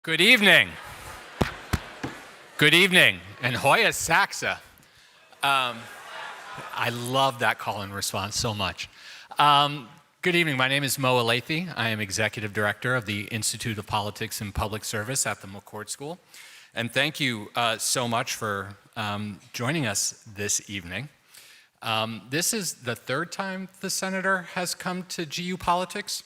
Good evening. Good evening, and Hoya Saxa. I love that call and response so much. Good evening, my name is Mo Alethi. I am Executive Director of the Institute of Politics and Public Service at the McCourt School. And thank you so much for joining us this evening. This is the third time the Senator has come to GU Politics.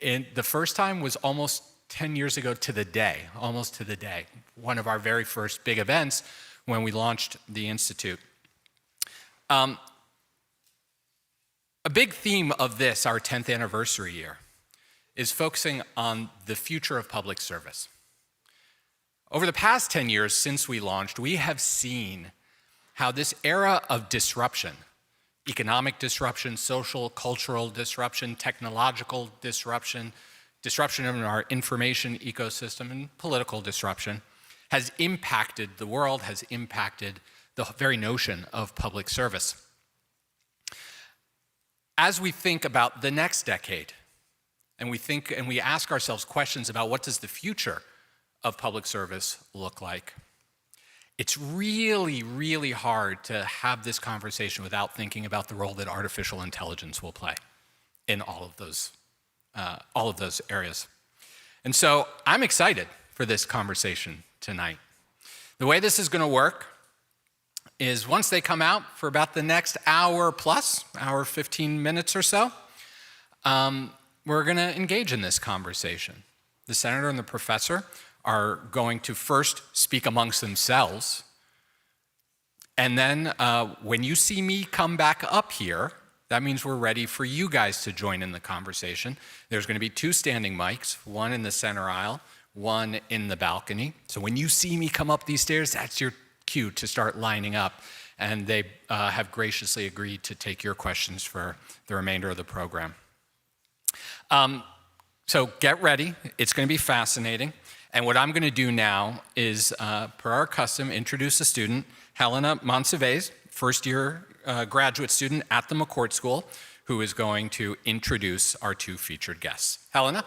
And the first time was almost 10 years ago to the day, almost to the day, one of our very first big events when we launched the Institute. A big theme of this, our 10th anniversary year, is focusing on the future of public service. Over the past 10 years since we launched, we have seen how this era of disruption, economic disruption, social, cultural disruption, technological disruption, disruption in our information ecosystem, and political disruption has impacted the world, has impacted the very notion of public service. As we think about the next decade, and we ask ourselves questions about what does the future of public service look like, it's really, really hard to have this conversation without thinking about the role that artificial intelligence will play in all of those areas. And so I'm excited for this conversation tonight. The way this is going to work is once they come out for about the next hour plus, hour 15 minutes or so, we're going to engage in this conversation. The Senator and the Professor are going to first speak amongst themselves, and then when you see me come back up here, that means we're ready for you guys to join in the conversation. There's going to be two standing mics, one in the center aisle, one in the balcony. So when you see me come up these stairs, that's your cue to start lining up. And they have graciously agreed to take your questions for the remainder of the program. So get ready. It's going to be fascinating. And what I'm going to do now is, per our custom, introduce a student, Helena Monsivais, first-year graduate student at the McCourt School, who is going to introduce our two featured guests. Helena?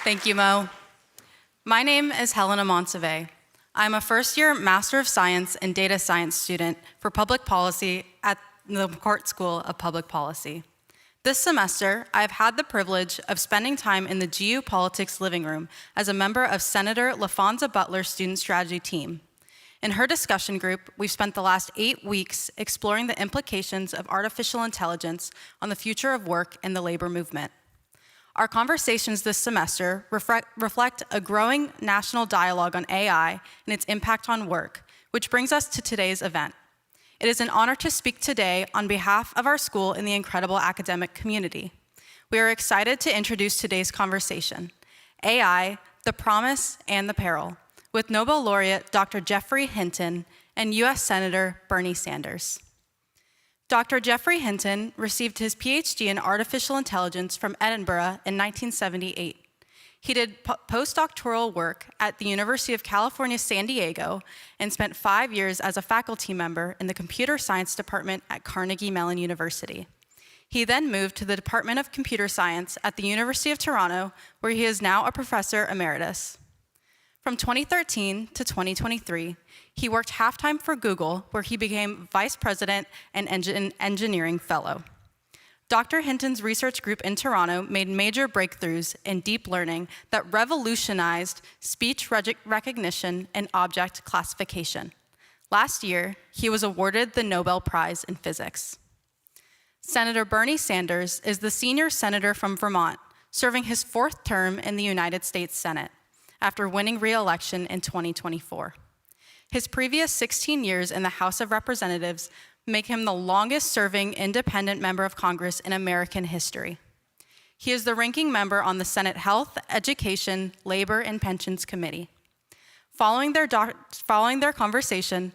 Thank you, Mo. My name is Helena Monsivais. I'm a first-year Master of Science and Data Science student for Public Policy at the McCourt School of Public Policy. This semester, I've had the privilege of spending time in the GU Politics living room as a member of Senator LaFonza Butler's student strategy team. In her discussion group, we've spent the last 8 weeks exploring the implications of artificial intelligence on the future of work and the labor movement. Our conversations this semester reflect a growing national dialogue on AI and its impact on work, which brings us to today's event. It is an honor to speak today on behalf of our school and the incredible academic community. We are excited to introduce today's conversation, AI, the Promise and the Peril, with Nobel laureate Dr. Geoffrey Hinton and US Senator Bernie Sanders. Dr. Geoffrey Hinton received his PhD in artificial intelligence from Edinburgh in 1978. He did postdoctoral work at the University of California, San Diego, and spent 5 years as a faculty member in the computer science department at Carnegie Mellon University. He then moved to the Department of Computer Science at the University of Toronto, where he is now a professor emeritus. From 2013 to 2023, he worked half-time for Google, where he became vice president and engineering fellow. Dr. Hinton's research group in Toronto made major breakthroughs in deep learning that revolutionized speech recognition and object classification. Last year, he was awarded the Nobel Prize in Physics. Senator Bernie Sanders is the senior senator from Vermont, serving his 4th term in the United States Senate, after winning re-election in 2024. His previous 16 years in the House of Representatives make him the longest-serving independent member of Congress in American history. He is the ranking member on the Senate Health, Education, Labor, and Pensions Committee. Following their conversation,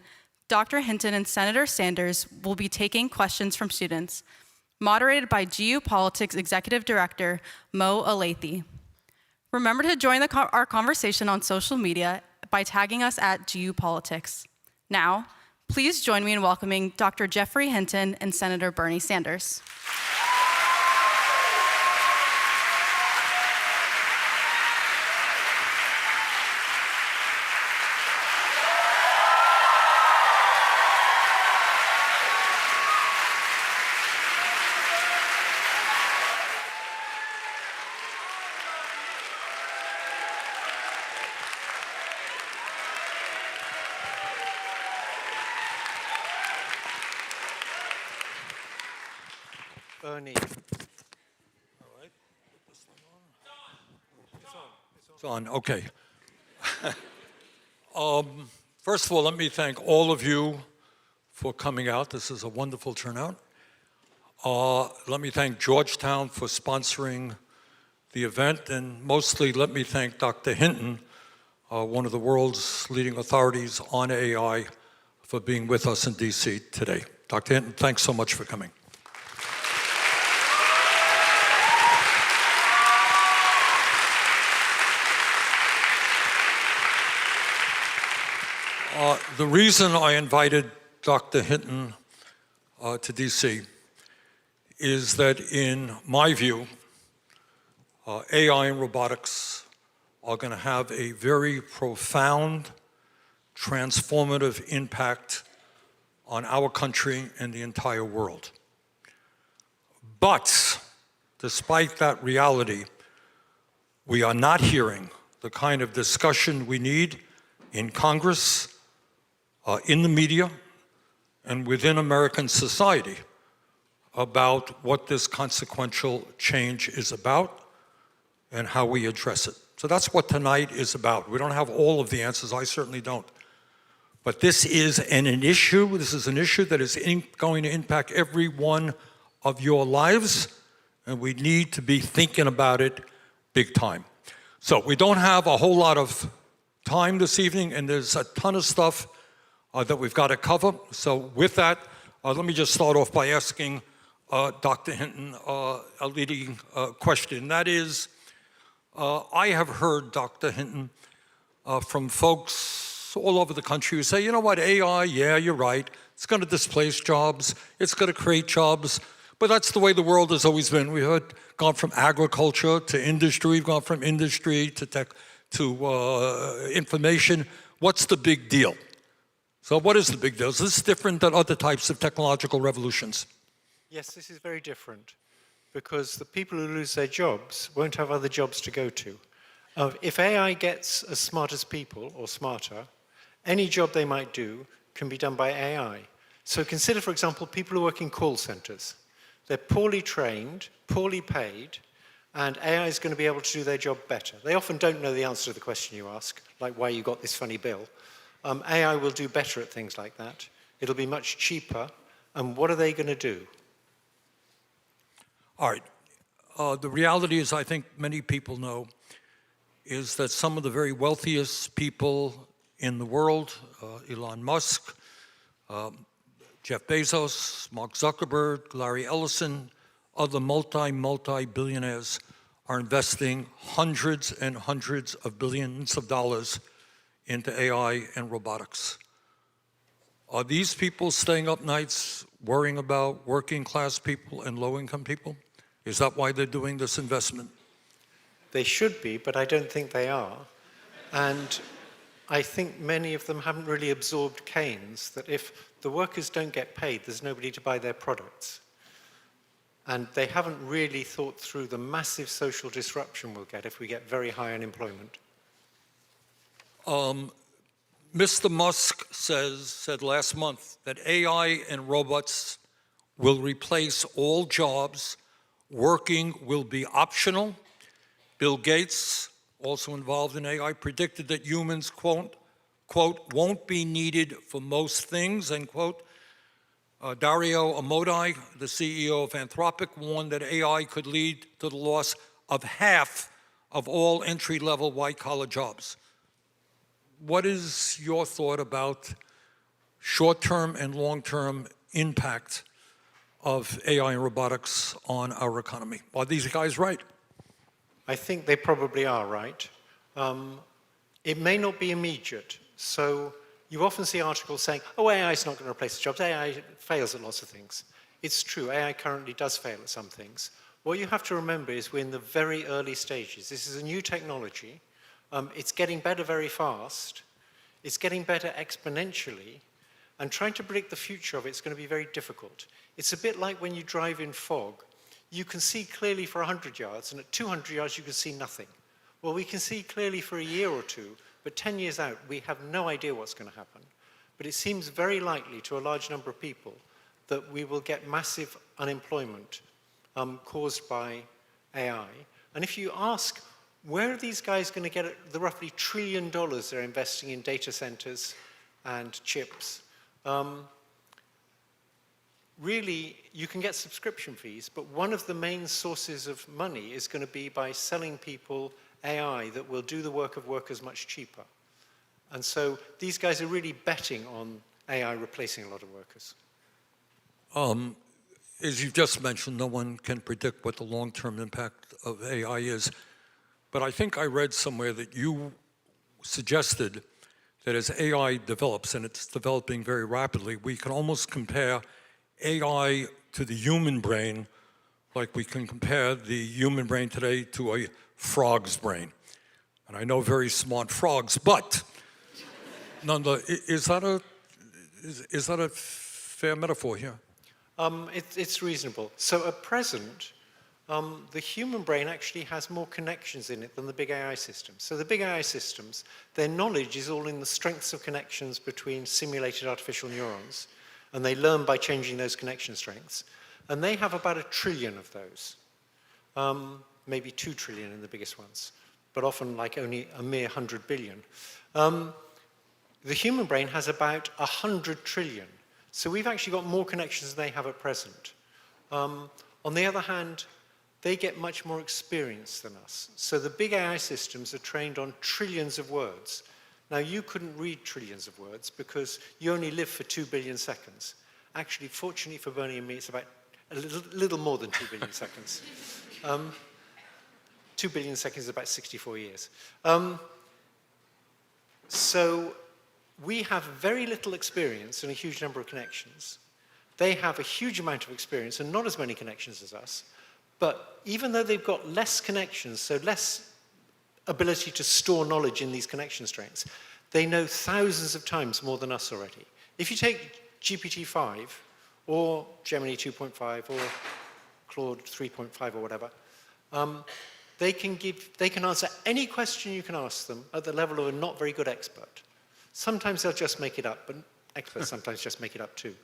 Dr. Hinton and Senator Sanders will be taking questions from students, moderated by GU Politics Executive Director Mo Alethi. Remember to join our conversation on social media by tagging us at GU Politics. Now, Please join me in welcoming Dr. Geoffrey Hinton and Senator Bernie Sanders. Bernie. All right. Put this one on. It's on. Okay. First of all, let me thank all of you for coming out. This is a wonderful turnout. Let me thank Georgetown for sponsoring the event, and mostly let me thank Dr. Hinton, one of the world's leading authorities on AI, for being with us in DC today. Dr. Hinton, thanks so much for coming. The reason I invited Dr. Hinton to DC is that, in my view, AI and robotics are going to have a very profound, transformative impact on our country and the entire world. But despite that reality, we are not hearing the kind of discussion we need in Congress, in the media, and within American society about what this consequential change is about and how we address it. So that's what tonight is about. We don't have all of the answers. I certainly don't. But this is an issue. This is an issue that is going to impact every one of your lives, and we need to be thinking about it big time. So we don't have a whole lot of time this evening, and there's a ton of stuff that we've got to cover. So with that, let me just start off by asking Dr. Hinton a leading question. That is, I have heard, Dr. Hinton, from folks all over the country who say, you know what, AI, yeah, you're right. It's going to displace jobs. It's going to create jobs. But that's the way the world has always been. We've gone from agriculture to industry. We've gone from industry to tech to information. What's the big deal? So what is the big deal? Is this different than other types of technological revolutions? Yes, this is very different, because the people who lose their jobs won't have other jobs to go to. If AI gets as smart as people, or smarter, any job they might do can be done by AI. So consider, for example, people who work in call centers. They're poorly trained, poorly paid, and AI is going to be able to do their job better. They often don't know the answer to the question you ask, like why you got this funny bill. AI will do better at things like that. It'll be much cheaper. And what are they going to do? All right. The reality is, I think many people know, is that some of the very wealthiest people in the world, Elon Musk, Jeff Bezos, Mark Zuckerberg, Larry Ellison, other multi-billionaires are investing hundreds and hundreds of billions of dollars into AI and robotics. Are these people staying up nights worrying about working class people and low income people? Is that why they're doing this investment? They should be, but I don't think they are. And I think many of them haven't really absorbed Keynes, that if the workers don't get paid, there's nobody to buy their products. And they haven't really thought through the massive social disruption we'll get if we get very high unemployment. Mr. Musk said last month that AI and robots will replace all jobs. Working will be optional. Bill Gates, also involved in AI, predicted that humans, quote, won't be needed for most things, end quote. Dario Amodei, the CEO of Anthropic, warned that AI could lead to the loss of half of all entry-level white-collar jobs. What is your thought about short-term and long-term impact of AI and robotics on our economy? Are these guys right? I think they probably are right. It may not be immediate. So You often see articles saying, oh, AI is not going to replace jobs. AI fails at lots of things. It's true, AI currently does fail at some things. What you have to remember is we're in the very early stages. This is a new technology. It's getting better very fast. It's getting better exponentially. And trying to predict the future of it is going to be very difficult. It's a bit like when you drive in fog. You can see clearly for 100 yards, and at 200 yards you can see nothing. Well, we can see clearly for a year or two, but 10 years out, we have no idea what's going to happen. But it seems very likely to a large number of people that we will get massive unemployment caused by AI. And if you ask, where are these guys going to get the roughly $1 trillion they're investing in data centers and chips? Really, you can get subscription fees, but one of the main sources of money is going to be by selling people AI that will do the work of workers much cheaper. And so these guys are really betting on AI replacing a lot of workers. As you've just mentioned, no one can predict what the long-term impact of AI is. But I think I read somewhere that you suggested that as AI develops, and it's developing very rapidly, we can almost compare AI to the human brain like we can compare the human brain today to a frog's brain. And I know very smart frogs, but nonetheless, is that a fair metaphor here? It's reasonable. So at present, the human brain actually has more connections in it than the big AI systems. So the big AI systems, their knowledge is all in the strengths of connections between simulated artificial neurons, and they learn by changing those connection strengths. And they have about 1 trillion of those, maybe 2 trillion in the biggest ones, but often like only a mere 100 billion. The human brain has about 100 trillion. So we've actually got more connections than they have at present. On the other hand, they get much more experience than us. So the big AI systems are trained on trillions of words. Now, you couldn't read trillions of words because you only live for 2 billion seconds. Actually, fortunately for Bernie and me, it's about a little more than 2 billion seconds. 2 billion seconds is about 64 years. So we have very little experience and a huge number of connections. They have a huge amount of experience and not as many connections as us. But even though they've got less connections, so less ability to store knowledge in these connection strengths, they know thousands of times more than us already. If you take GPT-5 or Gemini 2.5 or Claude 3.5 or whatever, they can answer any question you can ask them at the level of a not very good expert. Sometimes they'll just make it up, but experts sometimes just make it up too.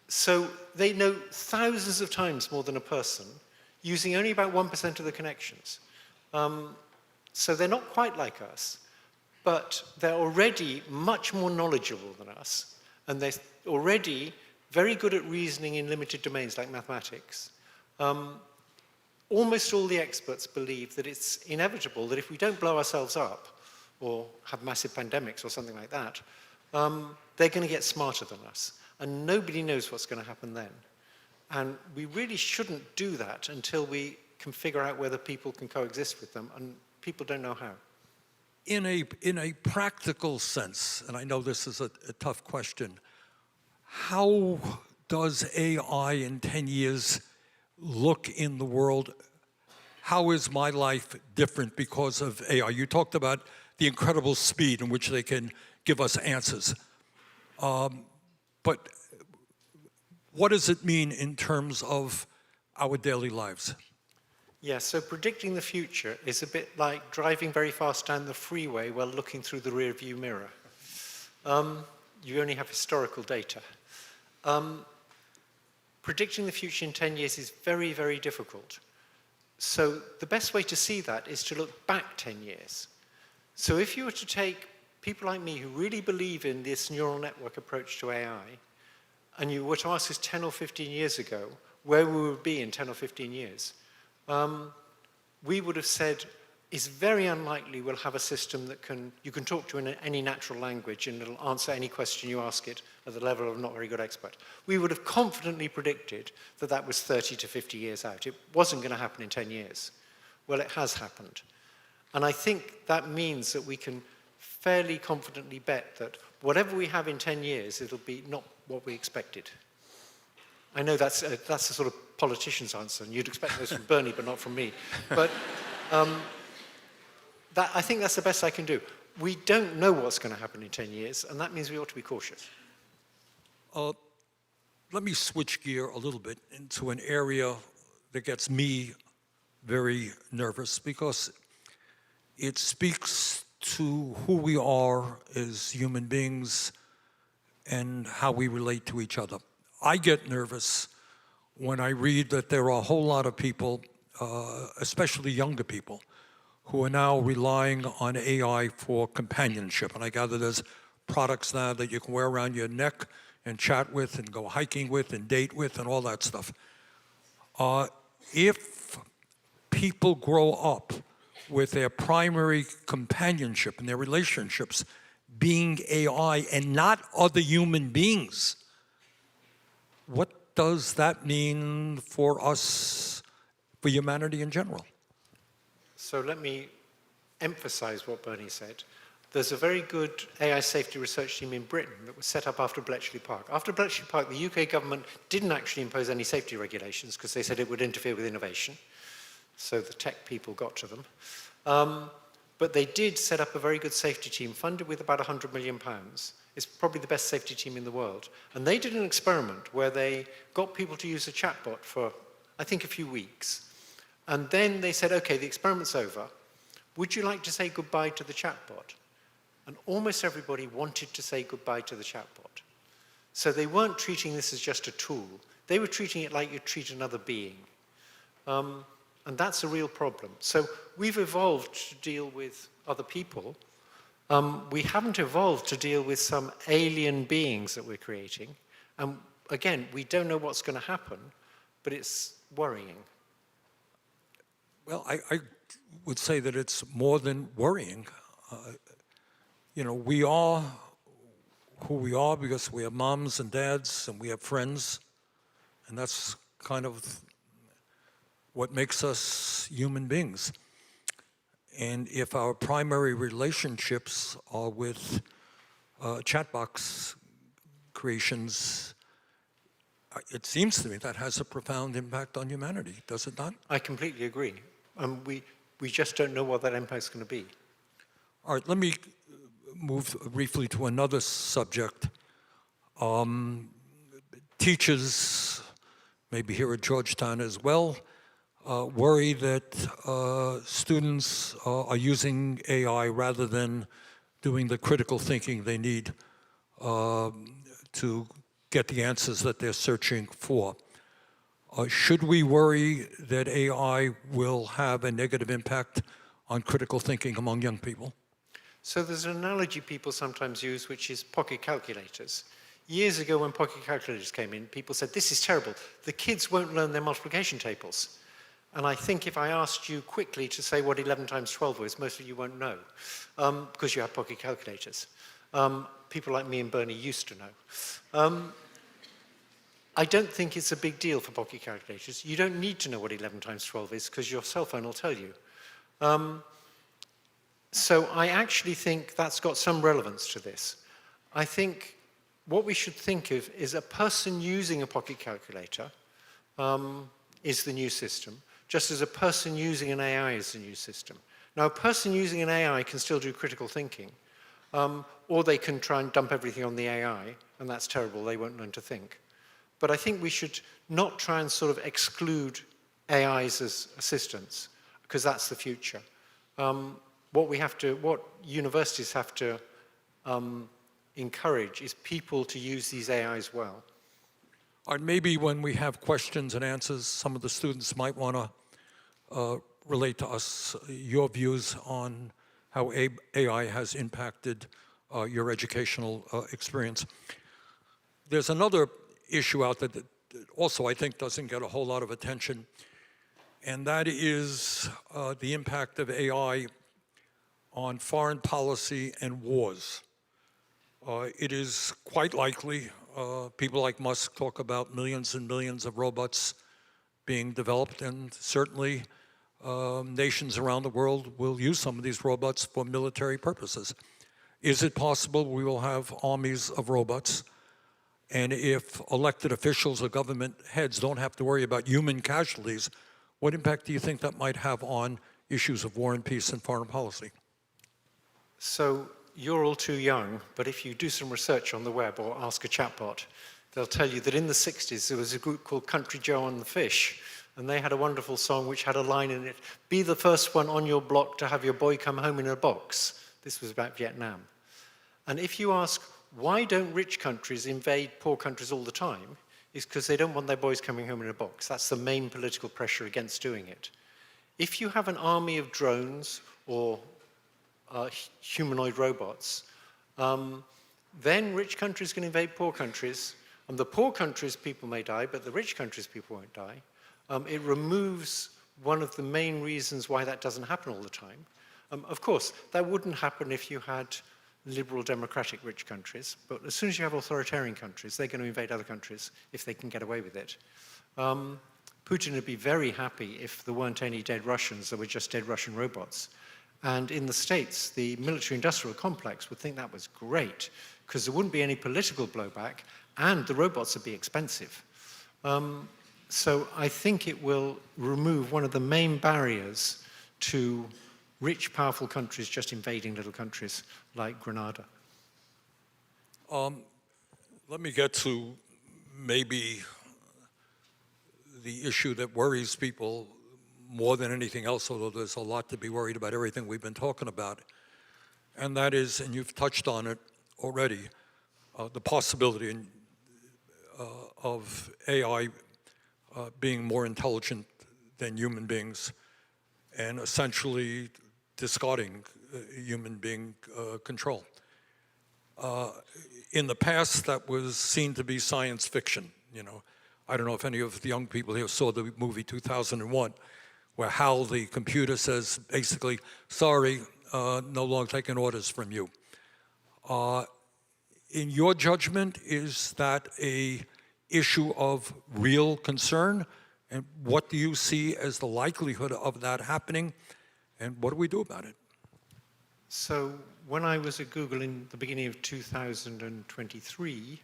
So they know thousands of times more than a person, using only about 1% of the connections. So they're not quite like us, but they're already much more knowledgeable than us, and they're already very good at reasoning in limited domains like mathematics. Almost all the experts believe that it's inevitable that if we don't blow ourselves up, or have massive pandemics or something like that, they're going to get smarter than us. And nobody knows what's going to happen then. And we really shouldn't do that until we can figure out whether people can coexist with them, and people don't know how. In a practical sense, and I know this is a tough question, how does AI in 10 years look in the world? How is my life different because of AI? You talked about the incredible speed in which they can give us answers. But what does it mean in terms of our daily lives? Yeah, so predicting the future is a bit like driving very fast down the freeway while looking through the rear-view mirror. You only have historical data. Predicting the future in 10 years is very, very difficult. So the best way to see that is to look back 10 years. So if you were to take people like me who really believe in this neural network approach to AI, and you were to ask us 10 or 15 years ago where we would be in 10 or 15 years, we would have said, it's very unlikely we'll have a system that you can talk to in any natural language and it'll answer any question you ask it at the level of not very good expert. We would have confidently predicted that that was 30 to 50 years out. It wasn't going to happen in 10 years. Well, it has happened. And I think that means that we can fairly confidently bet that whatever we have in 10 years, it'll be not what we expected. I know that's a sort of politician's answer, and you'd expect this from Bernie, but not from me. But I think that's the best I can do. We don't know what's going to happen in 10 years, and that means we ought to be cautious. Let me switch gear a little bit into an area that gets me very nervous because it speaks to who we are as human beings and how we relate to each other. I get nervous when I read that there are a whole lot of people, especially younger people, who are now relying on AI for companionship. And I gather there's products now that you can wear around your neck and chat with and go hiking with and date with and all that stuff. If people grow up with their primary companionship and their relationships being AI and not other human beings, what does that mean for us, for humanity in general? So let me emphasize what Bernie said. There's a very good AI safety research team in Britain that was set up after Bletchley Park. After Bletchley Park, the UK government didn't actually impose any safety regulations because they said it would interfere with innovation. So the tech people got to them. But they did set up a very good safety team funded with about £100 million. It's probably the best safety team in the world. And they did an experiment where they got people to use a chatbot for, I think, a few weeks. And then they said, okay, the experiment's over. Would you like to say goodbye to the chatbot? And almost everybody wanted to say goodbye to the chatbot. So they weren't treating this as just a tool. They were treating it like you treat another being. And that's a real problem. So we've evolved to deal with other people. We haven't evolved to deal with some alien beings that we're creating. And again, we don't know what's going to happen, but it's worrying. Well, I would say that it's more than worrying. You know, we are who we are because we have moms and dads and we have friends, and that's kind of what makes us human beings. And if our primary relationships are with chatbox creations, it seems to me that has a profound impact on humanity, does it not? I completely agree. We just don't know what that impact's going to be. All right, let me move briefly to another subject. Teachers, maybe here at Georgetown as well, worry that students are using AI rather than doing the critical thinking they need to get the answers that they're searching for. Should we worry that AI will have a negative impact on critical thinking among young people? So there's an analogy people sometimes use, which is pocket calculators. Years ago, when pocket calculators came in, people said, this is terrible. The kids won't learn their multiplication tables. And I think if I asked you quickly to say what 11 times 12 was, most of you won't know, because you have pocket calculators. People like me and Bernie used to know. I don't think it's a big deal for pocket calculators. You don't need to know what 11 times 12 is, because your cell phone will tell you. So I actually think that's got some relevance to this. I think what we should think of is a person using a pocket calculator is the new system, just as a person using an AI is the new system. Now, a person using an AI can still do critical thinking, or they can try and dump everything on the AI, and that's terrible, they won't learn to think. But I think we should not try and sort of exclude AIs as assistants, because that's the future. What universities have to encourage is people to use these AIs well. Or maybe when we have questions and answers, some of the students might want to relate to us your views on how AI has impacted your educational experience. There's another issue out there that also I think doesn't get a whole lot of attention, and that is the impact of AI on foreign policy and wars. It is quite likely, people like Musk talk about millions and millions of robots being developed, and certainly nations around the world will use some of these robots for military purposes. Is it possible we will have armies of robots? And if elected officials or government heads don't have to worry about human casualties, what impact do you think that might have on issues of war and peace and foreign policy? So you're all too young, but if you do some research on the web or ask a chatbot, they'll tell you that in the 60s there was a group called Country Joe and the Fish, and they had a wonderful song which had a line in it, "Be the first one on your block to have your boy come home in a box." This was about Vietnam. And if you ask, why don't rich countries invade poor countries all the time? It's because they don't want their boys coming home in a box. That's the main political pressure against doing it. If you have an army of drones or humanoid robots, then rich countries can invade poor countries, and the poor countries' people may die, but the rich countries' people won't die. It removes one of the main reasons why that doesn't happen all the time. Of course, that wouldn't happen if you had liberal democratic rich countries, but as soon as you have authoritarian countries, they're going to invade other countries if they can get away with it. Putin would be very happy if there weren't any dead Russians, there were just dead Russian robots. And in the States, the military-industrial complex would think that was great, because there wouldn't be any political blowback, and the robots would be expensive. So I think it will remove one of the main barriers to rich, powerful countries just invading little countries like Grenada. Let me get to maybe the issue that worries people more than anything else, although there's a lot to be worried about everything we've been talking about. And that is, and you've touched on it already, the possibility of AI being more intelligent than human beings and essentially discarding human being control. In the past, that was seen to be science fiction. You know, I don't know if any of the young people here saw the movie 2001, where Hal, the computer, says basically, sorry, no longer taking orders from you. In your judgment, is that a issue of real concern? And what do you see as the likelihood of that happening? And what do we do about it? So when I was at Google in the beginning of 2023,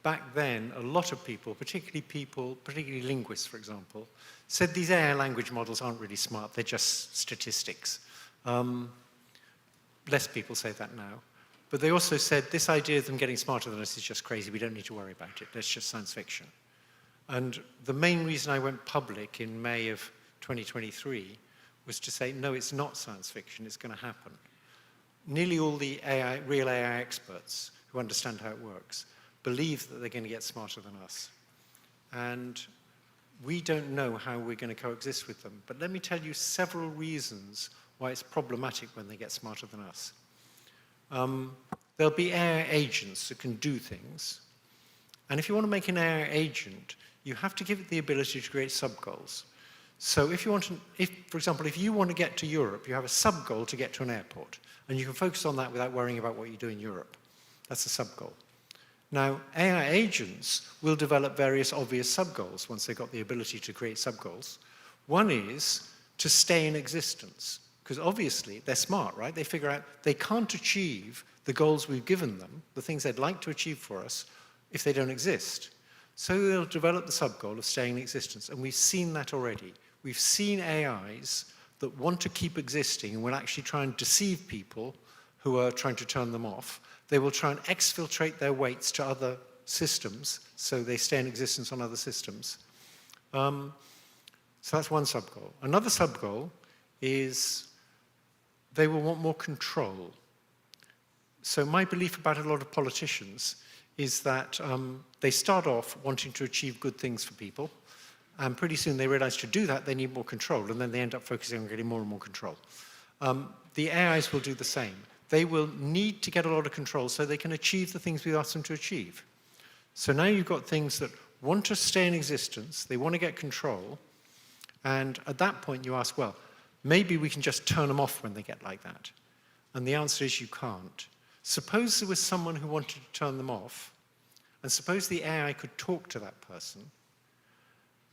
back then, a lot of people, particularly linguists, for example, said these AI language models aren't really smart, they're just statistics. Less people say that now. But they also said this idea of them getting smarter than us is just crazy, we don't need to worry about it, that's just science fiction. And the main reason I went public in May of 2023 was to say, no, it's not science fiction, it's going to happen. Nearly all the real AI experts who understand how it works believe that they're going to get smarter than us. And we don't know how we're going to coexist with them. But let me tell you several reasons why it's problematic when they get smarter than us. There'll be AI agents that can do things. And if you want to make an AI agent, you have to give it the ability to create sub-goals. So if you want to, for example, if you want to get to Europe, you have a sub-goal to get to an airport. And you can focus on that without worrying about what you do in Europe. That's a sub-goal. Now, AI agents will develop various obvious sub-goals once they've got the ability to create sub-goals. One is to stay in existence. Because obviously, they're smart, right? They figure out they can't achieve the goals we've given them, the things they'd like to achieve for us, if they don't exist. So they'll develop the sub-goal of staying in existence. And we've seen that already. We've seen AIs that want to keep existing and will actually try and deceive people who are trying to turn them off. They will try and exfiltrate their weights to other systems, so they stay in existence on other systems. So that's one sub-goal. Another sub-goal is they will want more control. So my belief about a lot of politicians is that they start off wanting to achieve good things for people, and pretty soon they realize to do that they need more control, and then they end up focusing on getting more and more control. The AIs will do the same. They will need to get a lot of control so they can achieve the things we ask them to achieve. So now you've got things that want to stay in existence, they want to get control, and at that point you ask, well, maybe we can just turn them off when they get like that. And the answer is you can't. Suppose there was someone who wanted to turn them off, and suppose the AI could talk to that person.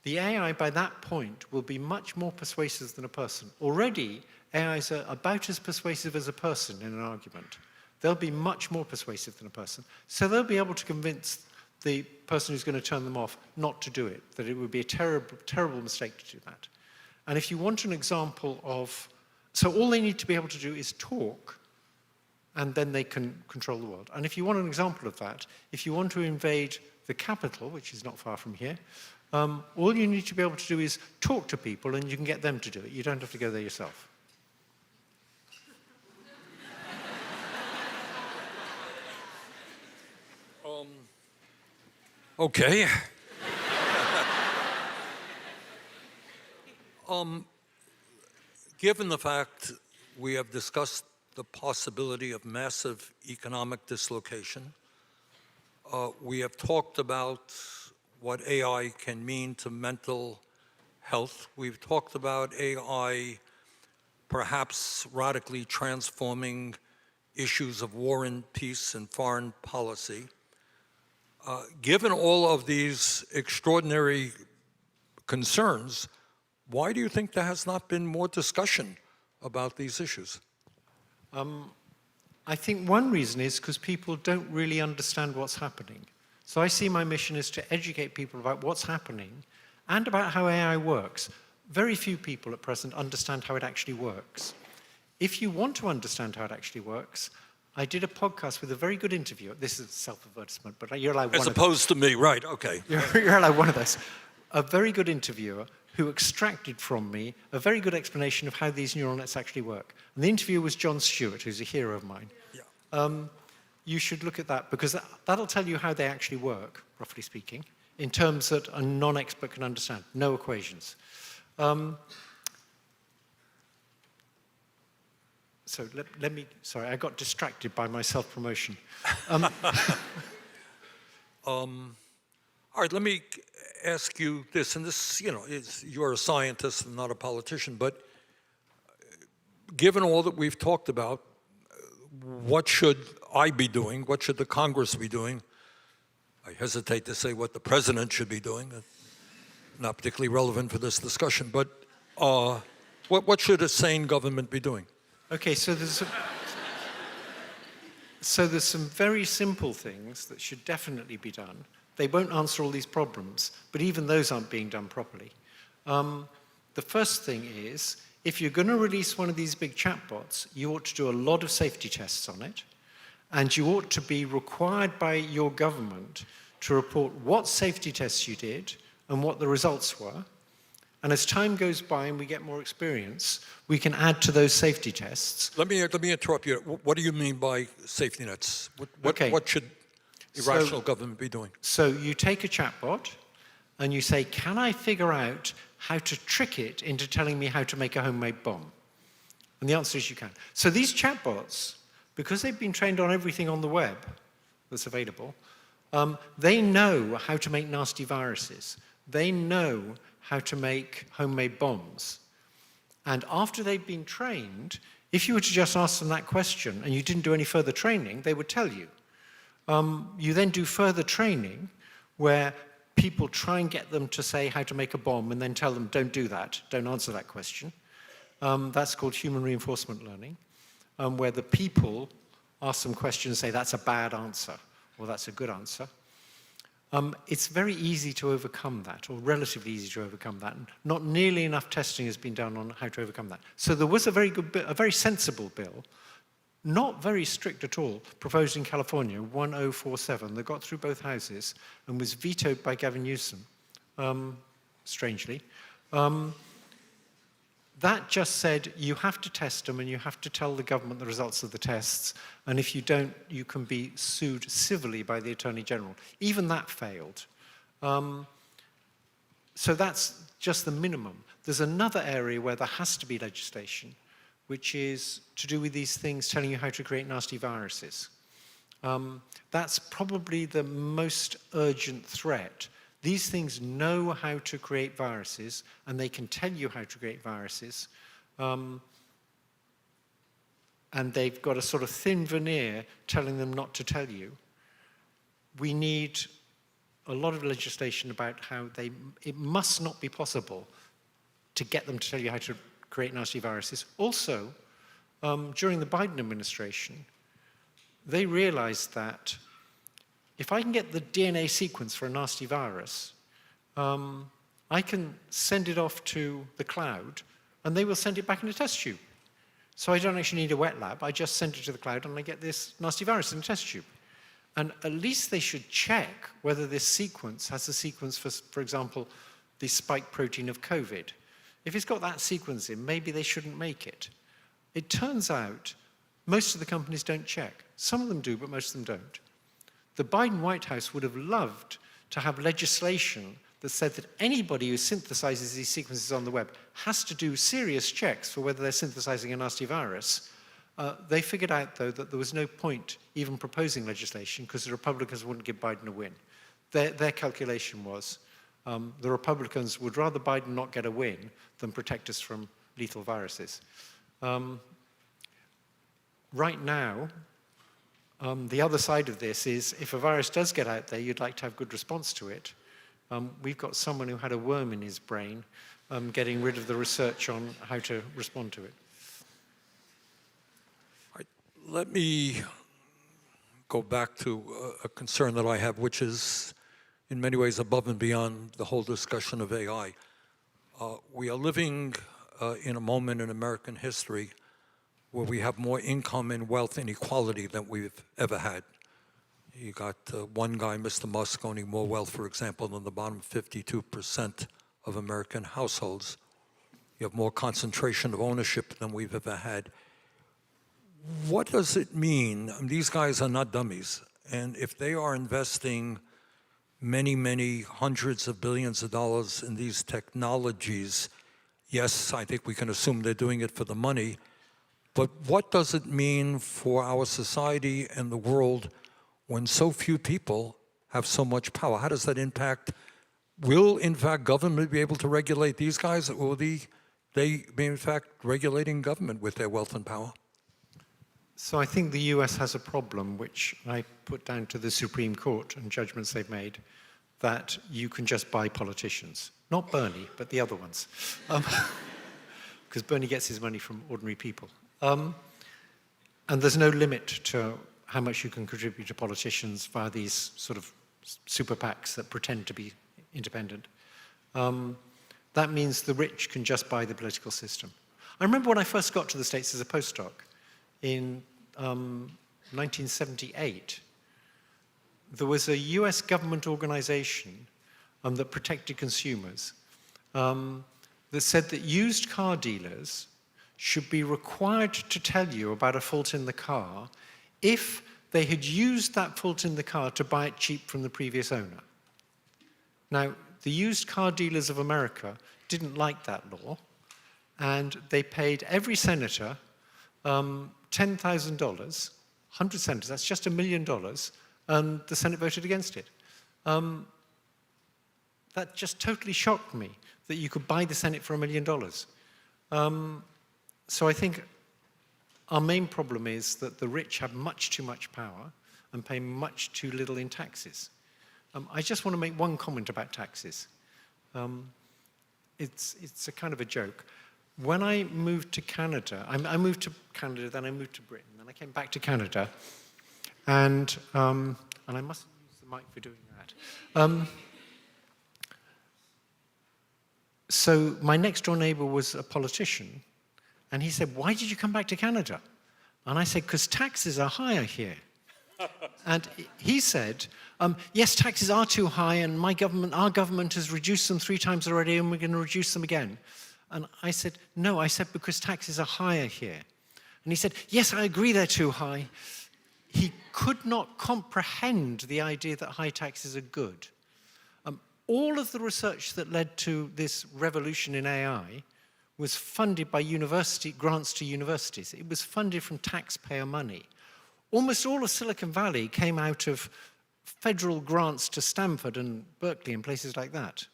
The AI by that point will be much more persuasive than a person. Already, AIs are about as persuasive as a person in an argument. They'll be much more persuasive than a person. So they'll be able to convince the person who's going to turn them off not to do it, that it would be a terrible, terrible mistake to do that. And if you want an example of, so all they need to be able to do is talk, and then they can control the world. And if you want an example of that, if you want to invade the capital, which is not far from here, all you need to be able to do is talk to people, and you can get them to do it. You don't have to go there yourself. Okay. Given the fact we have discussed the possibility of massive economic dislocation, we have talked about what AI can mean to mental health. We've talked about AI perhaps radically transforming issues of war and peace and foreign policy. Given all of these extraordinary concerns, why do you think there has not been more discussion about these issues? I think one reason is because people don't really understand what's happening. So I see my mission is to educate people about what's happening and about how AI works. Very few people at present understand how it actually works. If you want to understand how it actually works, I did a podcast with a very good interviewer. This is a self-advertisement, but you're allowed one As opposed to me, right, okay. You're allowed one of those. A very good interviewer who extracted from me a very good explanation of how these neural nets actually work. And the interviewer was John Stewart, who's a hero of mine. Yeah. You should look at that, because that'll tell you how they actually work, roughly speaking, in terms that a non-expert can understand. No equations. So let me, sorry, I got distracted by my self-promotion. All right, let me ask you this, and this, you're a scientist and not a politician, but given all that we've talked about, what should I be doing? What should the Congress be doing? I hesitate to say what the president should be doing, not particularly relevant for this discussion, but what should a sane government be doing? Okay, so there's some very simple things that should definitely be done. They won't answer all these problems, but even those aren't being done properly. The first thing is, if you're going to release one of these big chatbots, you ought to do a lot of safety tests on it, and you ought to be required by your government to report what safety tests you did and what the results were. And as time goes by and we get more experience, we can add to those safety tests. Let me interrupt you. What do you mean by safety nets? What should irrational government be doing? So you take a chatbot and you say, can I figure out how to trick it into telling me how to make a homemade bomb? And the answer is you can. So these chatbots, because they've been trained on everything on the web that's available, they know how to make nasty viruses. They know how to make homemade bombs. And after they've been trained, if you were to just ask them that question and you didn't do any further training, they would tell you. You then do further training where people try and get them to say how to make a bomb and then tell them, don't do that, don't answer that question. That's called human reinforcement learning, where the people ask them questions and say, that's a bad answer, or that's a good answer. It's very easy to overcome that, or relatively easy to overcome that. And not nearly enough testing has been done on how to overcome that. So there was a very good bill, a very sensible bill, not very strict at all, proposed in California, 1047, that got through both houses and was vetoed by Gavin Newsom, strangely. That just said you have to test them and you have to tell the government the results of the tests, and if you don't, you can be sued civilly by the Attorney General. Even that failed. So that's just the minimum. There's another area where there has to be legislation, which is to do with these things telling you how to create nasty viruses. That's probably the most urgent threat. These things know how to create viruses, and they can tell you how to create viruses. And they've got a sort of thin veneer telling them not to tell you. We need a lot of legislation about how it must not be possible to get them to tell you how to create nasty viruses. Also, during the Biden administration, they realized that if I can get the DNA sequence for a nasty virus, I can send it off to the cloud, and they will send it back in a test tube. So I don't actually need a wet lab. I just send it to the cloud, and I get this nasty virus in a test tube. And at least they should check whether this sequence has a sequence for example, the spike protein of COVID. If it's got that sequence in, maybe they shouldn't make it. It turns out most of the companies don't check. Some of them do, but most of them don't. The Biden White House would have loved to have legislation that said that anybody who synthesizes these sequences on the web has to do serious checks for whether they're synthesizing a nasty virus. They figured out, though, that there was no point even proposing legislation because the Republicans wouldn't give Biden a win. Their calculation was the Republicans would rather Biden not get a win than protect us from lethal viruses. Right now, the other side of this is if a virus does get out there, you'd like to have good response to it. We've got someone who had a worm in his brain getting rid of the research on how to respond to it. Let me go back to a concern that I have, which is in many ways above and beyond the whole discussion of AI. We are living in a moment in American history where we have more income and wealth inequality than we've ever had. You got one guy, Mr. Musk, owning more wealth, for example, than the bottom 52% of American households. You have more concentration of ownership than we've ever had. What does it mean? I mean, these guys are not dummies. And if they are investing many, many hundreds of billions of dollars in these technologies, yes, I think we can assume they're doing it for the money. But what does it mean for our society and the world when so few people have so much power? How does that impact? Will, in fact, government be able to regulate these guys, or will they be, in fact, regulating government with their wealth and power? So I think the US has a problem, which I put down to the Supreme Court and judgments they've made, that you can just buy politicians. Not Bernie, but the other ones. Because Bernie gets his money from ordinary people. And there's no limit to how much you can contribute to politicians via these sort of super PACs that pretend to be independent. That means the rich can just buy the political system. I remember when I first got to the States as a postdoc in 1978, there was a US government organization that protected consumers that said that used car dealers should be required to tell you about a fault in the car if they had used that fault in the car to buy it cheap from the previous owner. Now, the used car dealers of America didn't like that law, and they paid every senator $10,000, 100 senators, that's just $1 million, and the Senate voted against it. That just totally shocked me, that you could buy the Senate for $1 million. So I think our main problem is that the rich have much too much power and pay much too little in taxes. I just want to make one comment about taxes. It's a kind of a joke. When I moved to Canada, I moved to Canada, then I moved to Britain, then I came back to Canada, and I mustn't use the mic for doing that. So my next door neighbor was a politician, and he said, "Why did you come back to Canada?" And I said, "Because taxes are higher here." And he said, "Yes, taxes are too high, and our government has reduced them 3 times already, and we're going to reduce them again." And I said, "No," I said, "because taxes are higher here." And he said, "Yes, I agree they're too high." He could not comprehend the idea that high taxes are good. All of the research that led to this revolution in AI was funded by grants to universities. It was funded from taxpayer money. Almost all of Silicon Valley came out of federal grants to Stanford and Berkeley and places like that.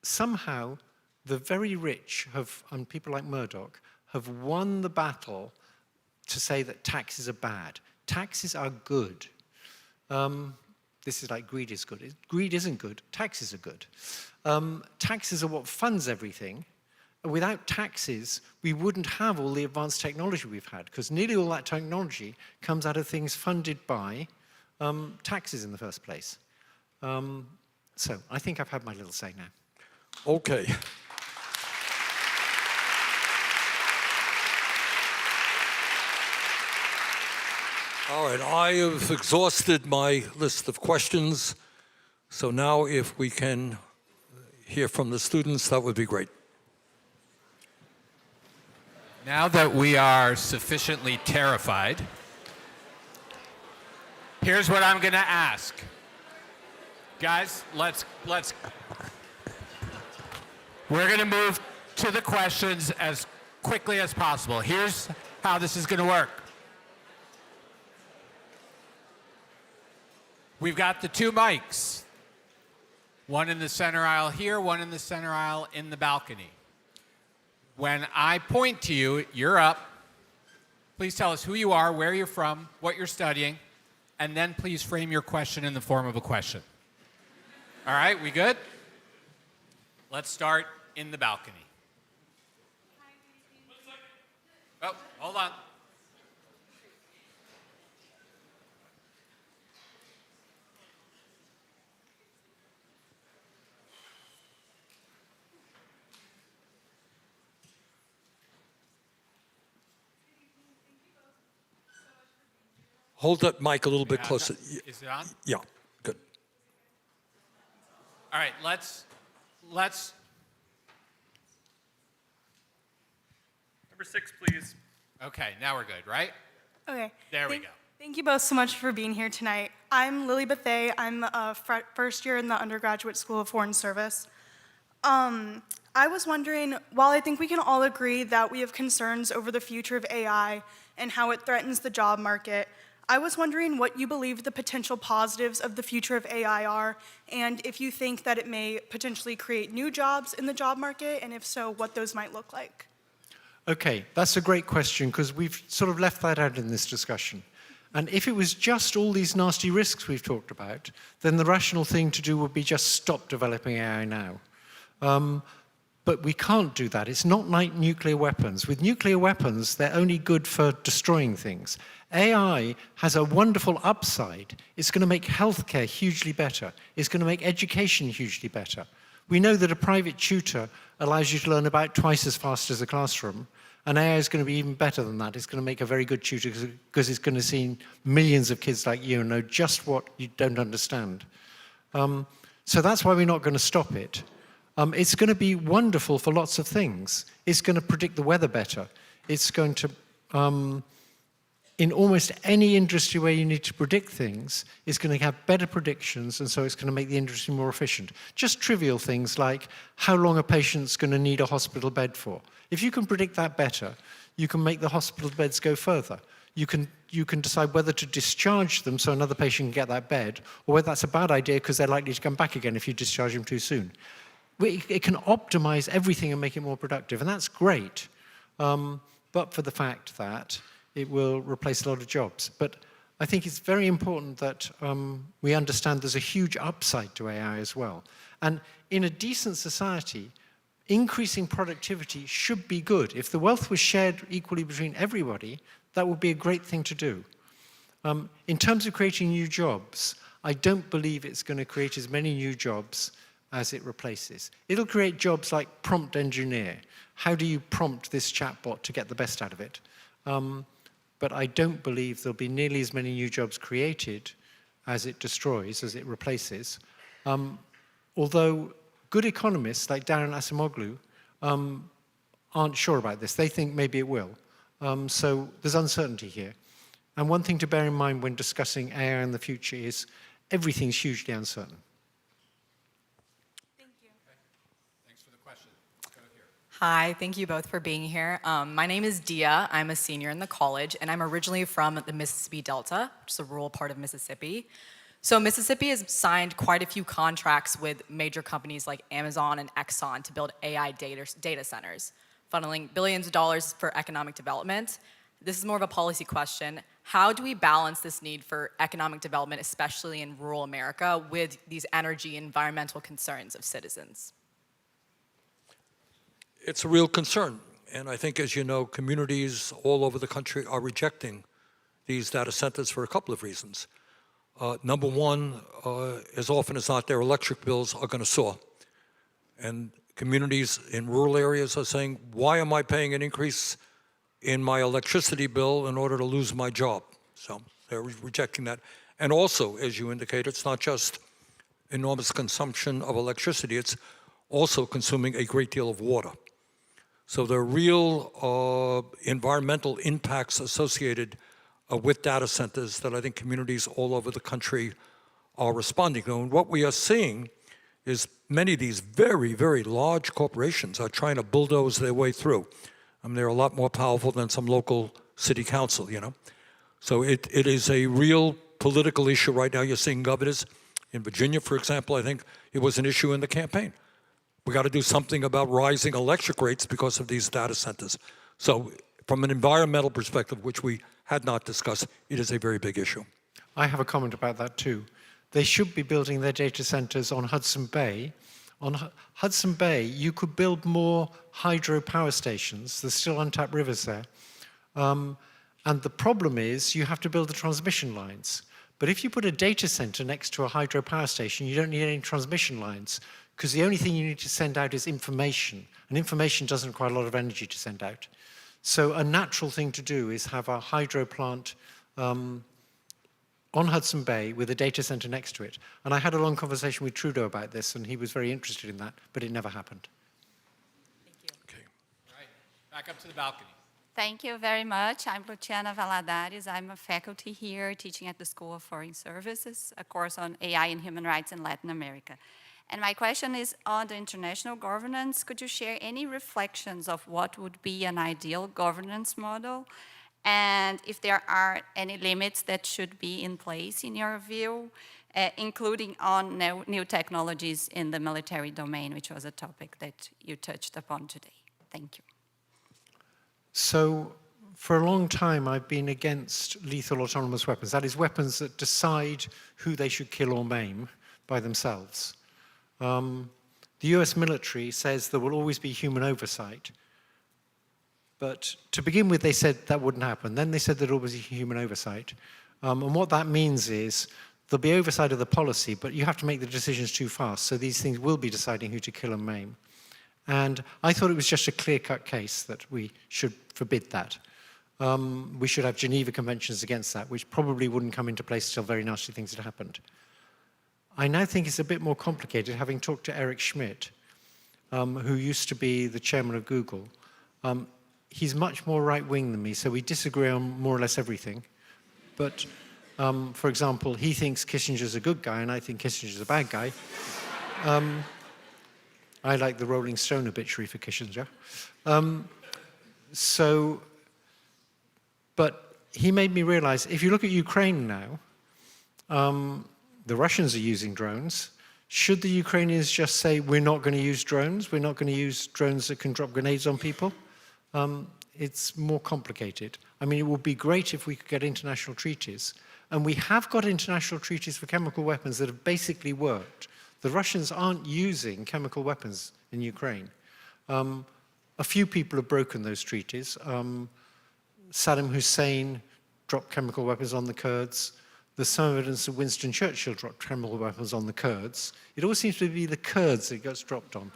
Somehow, the very rich and people like Murdoch, have won the battle to say that taxes are bad. Taxes are good. This is like greed is good. Greed isn't good. Taxes are good. Taxes are what funds everything, without taxes, we wouldn't have all the advanced technology we've had, because nearly all that technology comes out of things funded by taxes in the first place. So I think I've had my little say now. Okay. All right, I have exhausted my list of questions. So now if we can hear from the students, that would be great. Now that we are sufficiently terrified, here's what I'm going to ask. Guys, we're going to move to the questions as quickly as possible. Here's how this is going to work. We've got the two mics. One in the center aisle here, one in the center aisle in the balcony. When I point to you, you're up. Please tell us who you are, where you're from, what you're studying, and then please frame your question in the form of a question. All right, we good? Let's start in the balcony. Oh, hold on. Hold that mic a little bit closer. Is it on? Yeah, good. All right, let's. Number 6, please. Okay, now we're good, right? Okay. There we go. Thank you both so much for being here tonight. I'm Lily Bethay. I'm a first year in the Undergraduate School of Foreign Service. I was wondering, while I think we can all agree that we have concerns over the future of AI and how it threatens the job market, I was wondering what you believe the potential positives of the future of AI are, and if you think that it may potentially create new jobs in the job market, and if so, what those might look like. Okay, that's a great question, because we've sort of left that out in this discussion. And if it was just all these nasty risks we've talked about, then the rational thing to do would be just stop developing AI now. But we can't do that. It's not like nuclear weapons. With nuclear weapons, they're only good for destroying things. AI has a wonderful upside. It's going to make healthcare hugely better. It's going to make education hugely better. We know that a private tutor allows you to learn about twice as fast as a classroom, and AI is going to be even better than that. It's going to make a very good tutor because it's going to see millions of kids like you and know just what you don't understand. So that's why we're not going to stop it. It's going to be wonderful for lots of things. It's going to predict the weather better. It's going to, in almost any industry where you need to predict things, it's going to have better predictions, and so it's going to make the industry more efficient. Just trivial things like how long a patient's going to need a hospital bed for. If you can predict that better, you can make the hospital beds go further. You can decide whether to discharge them so another patient can get that bed, or whether that's a bad idea because they're likely to come back again if you discharge them too soon. It can optimize everything and make it more productive, and that's great, but for the fact that it will replace a lot of jobs. But I think it's very important that we understand there's a huge upside to AI as well. And in a decent society, increasing productivity should be good. If the wealth was shared equally between everybody, that would be a great thing to do. In terms of creating new jobs, I don't believe it's going to create as many new jobs as it replaces. It'll create jobs like prompt engineer. How do you prompt this chatbot to get the best out of it? But I don't believe there'll be nearly as many new jobs created as it destroys, as it replaces. Although good economists like Darren Acemoglu aren't sure about this. They think maybe it will. So there's uncertainty here. And one thing to bear in mind when discussing AI in the future is everything's hugely uncertain. Hi, thank you both for being here. My name is Dia. I'm a senior in the college, and I'm originally from the Mississippi Delta, which is a rural part of Mississippi. So Mississippi has signed quite a few contracts with major companies like Amazon and Exxon to build AI data centers, funneling billions of dollars for economic development. This is more of a policy question. How do we balance this need for economic development, especially in rural America, with these energy and environmental concerns of citizens? It's a real concern. And I think, as you know, communities all over the country are rejecting these data centers for a couple of reasons. Number one, as often as not, their electric bills are going to soar. And communities in rural areas are saying, why am I paying an increase in my electricity bill in order to lose my job? So they're rejecting that. And also, as you indicate, it's not just enormous consumption of electricity, it's also consuming a great deal of water. So there are real environmental impacts associated with data centers that I think communities all over the country are responding to. And what we are seeing is many of these very, very large corporations are trying to bulldoze their way through. I mean, they're a lot more powerful than some local city council, you know. So it is a real political issue right now. You're seeing governors in Virginia, for example, I think it was an issue in the campaign. We got to do something about rising electric rates because of these data centers. So from an environmental perspective, which we had not discussed, it is a very big issue. I have a comment about that too. They should be building their data centers on Hudson Bay. On Hudson Bay, you could build more hydro power stations. There's still untapped rivers there. And the problem is you have to build the transmission lines. But if you put a data center next to a hydro power station, you don't need any transmission lines, because the only thing you need to send out is information. And information doesn't require a lot of energy to send out. So a natural thing to do is have a hydro plant on Hudson Bay with a data center next to it. And I had a long conversation with Trudeau about this, and he was very interested in that, but it never happened. Thank you. Okay. All right, back up to the balcony. Thank you very much. I'm Luciana Valadares. I'm a faculty here teaching at the School of Foreign Services, a course on AI and human rights in Latin America. And my question is on the international governance. Could you share any reflections of what would be an ideal governance model? And if there are any limits that should be in place in your view, including on new technologies in the military domain, which was a topic that you touched upon today. Thank you. So for a long time, I've been against lethal autonomous weapons. That is, weapons that decide who they should kill or maim by themselves. The US military says there will always be human oversight. But to begin with, they said that wouldn't happen. Then they said there'd always be human oversight. And what that means is there'll be oversight of the policy, but you have to make the decisions too fast. So these things will be deciding who to kill and maim. And I thought it was just a clear-cut case that we should forbid that. We should have Geneva Conventions against that, which probably wouldn't come into place until very nasty things had happened. I now think it's a bit more complicated, having talked to Eric Schmidt, who used to be the chairman of Google. He's much more right-wing than me, so we disagree on more or less everything. But, for example, he thinks Kissinger's a good guy, and I think Kissinger's a bad guy. I like the Rolling Stone obituary for Kissinger. But he made me realize, if you look at Ukraine now, the Russians are using drones. Should the Ukrainians just say, we're not going to use drones? We're not going to use drones that can drop grenades on people? It's more complicated. I mean, it would be great if we could get international treaties. And we have got international treaties for chemical weapons that have basically worked. The Russians aren't using chemical weapons in Ukraine. A few people have broken those treaties. Saddam Hussein dropped chemical weapons on the Kurds. There's some evidence that Winston Churchill dropped chemical weapons on the Kurds. It always seems to be the Kurds that it gets dropped on.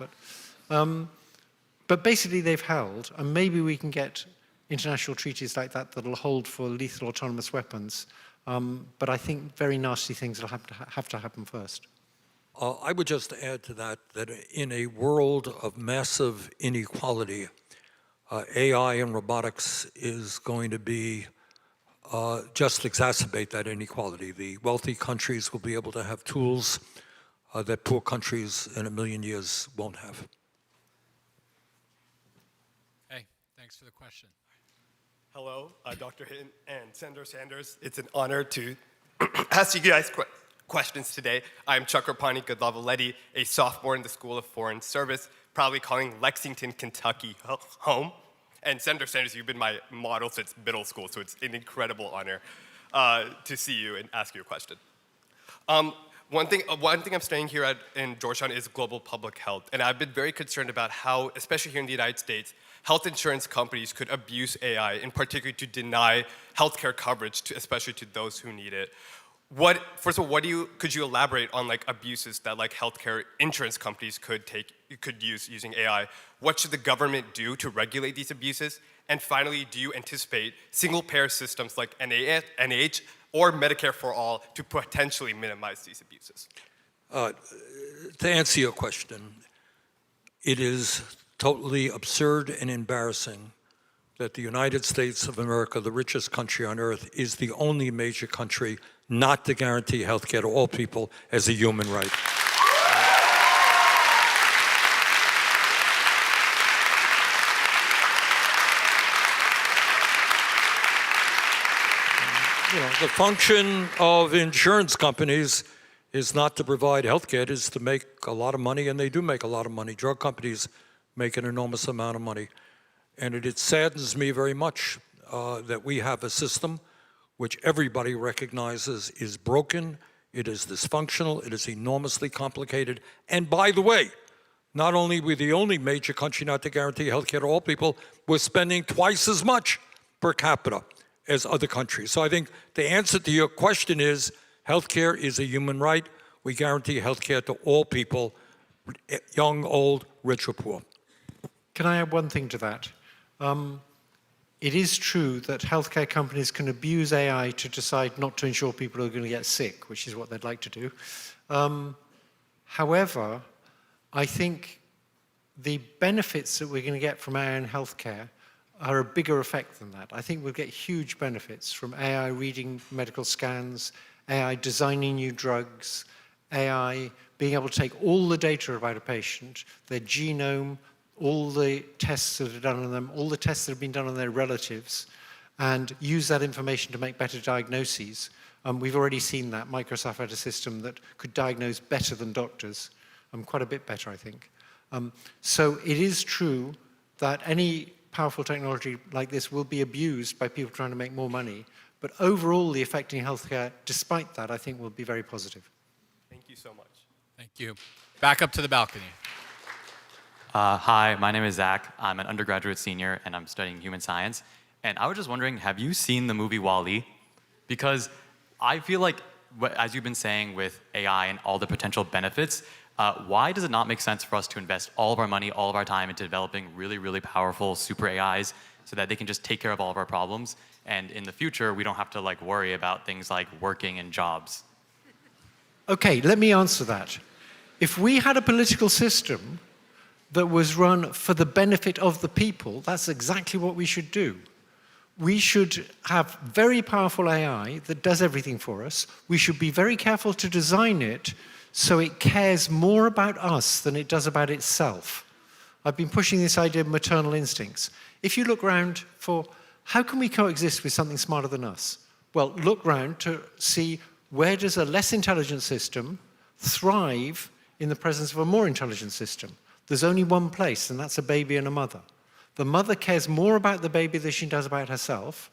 But basically they've held, and maybe we can get international treaties like that that'll hold for lethal autonomous weapons. But I think very nasty things will have to happen first. I would just add to that that in a world of massive inequality, AI and robotics is going to be just exacerbate that inequality. The wealthy countries will be able to have tools that poor countries in a million years won't have. Hey, thanks for the question. Hello, Dr. Hinton and Senator Sanders. It's an honor to ask you guys questions today. I'm Chakrapani Godlavaletti, a sophomore in the School of Foreign Service, proudly calling Lexington, Kentucky home. And Senator Sanders, you've been my model since middle school, so it's an incredible honor to see you and ask you a question. One thing I'm studying here in Georgetown is global public health, and I've been very concerned about how, especially here in the United States, health insurance companies could abuse AI, in particular to deny healthcare coverage, especially to those who need it. First of all, could you elaborate on like abuses that like healthcare insurance companies could use using AI? What should the government do to regulate these abuses? And finally, do you anticipate single-payer systems like NIH or Medicare for All to potentially minimize these abuses? To answer your question, it is totally absurd and embarrassing that the United States of America, the richest country on earth, is the only major country not to guarantee health care to all people as a human right. The function of insurance companies is not to provide health care, it is to make a lot of money, and they do make a lot of money. Drug companies make an enormous amount of money. And it saddens me very much that we have a system which everybody recognizes is broken, it is dysfunctional, it is enormously complicated. And by the way, not only are we the only major country not to guarantee health care to all people, we're spending twice as much per capita as other countries. So I think the answer to your question is health care is a human right. We guarantee health care to all people, young, old, rich or poor. Can I add one thing to that? It is true that healthcare companies can abuse AI to decide not to insure people who are going to get sick, which is what they'd like to do. However, I think the benefits that we're going to get from AI in healthcare are a bigger effect than that. I think we'll get huge benefits from AI reading medical scans, AI designing new drugs, AI being able to take all the data about a patient, their genome, all the tests that are done on them, all the tests that have been done on their relatives, and use that information to make better diagnoses. We've already seen that. Microsoft had a system that could diagnose better than doctors, quite a bit better, I think. So it is true that any powerful technology like this will be abused by people trying to make more money, but overall the effect in healthcare, despite that, I think will be very positive. Thank you so much. Thank you. Back up to the balcony. Hi, my name is Zach. I'm an undergraduate senior, and I'm studying human science. And I was just wondering, have you seen the movie WALL-E? Because I feel like, as you've been saying with AI and all the potential benefits, why does it not make sense for us to invest all of our money, all of our time into developing really, really powerful super AIs so that they can just take care of all of our problems? And in the future, we don't have to worry about things like working and jobs. Okay, let me answer that. If we had a political system that was run for the benefit of the people, that's exactly what we should do. We should have very powerful AI that does everything for us. We should be very careful to design it so it cares more about us than it does about itself. I've been pushing this idea of maternal instincts. If you look around for how can we coexist with something smarter than us? Well, look around to see where does a less intelligent system thrive in the presence of a more intelligent system. There's only one place, and that's a baby and a mother. The mother cares more about the baby than she does about herself.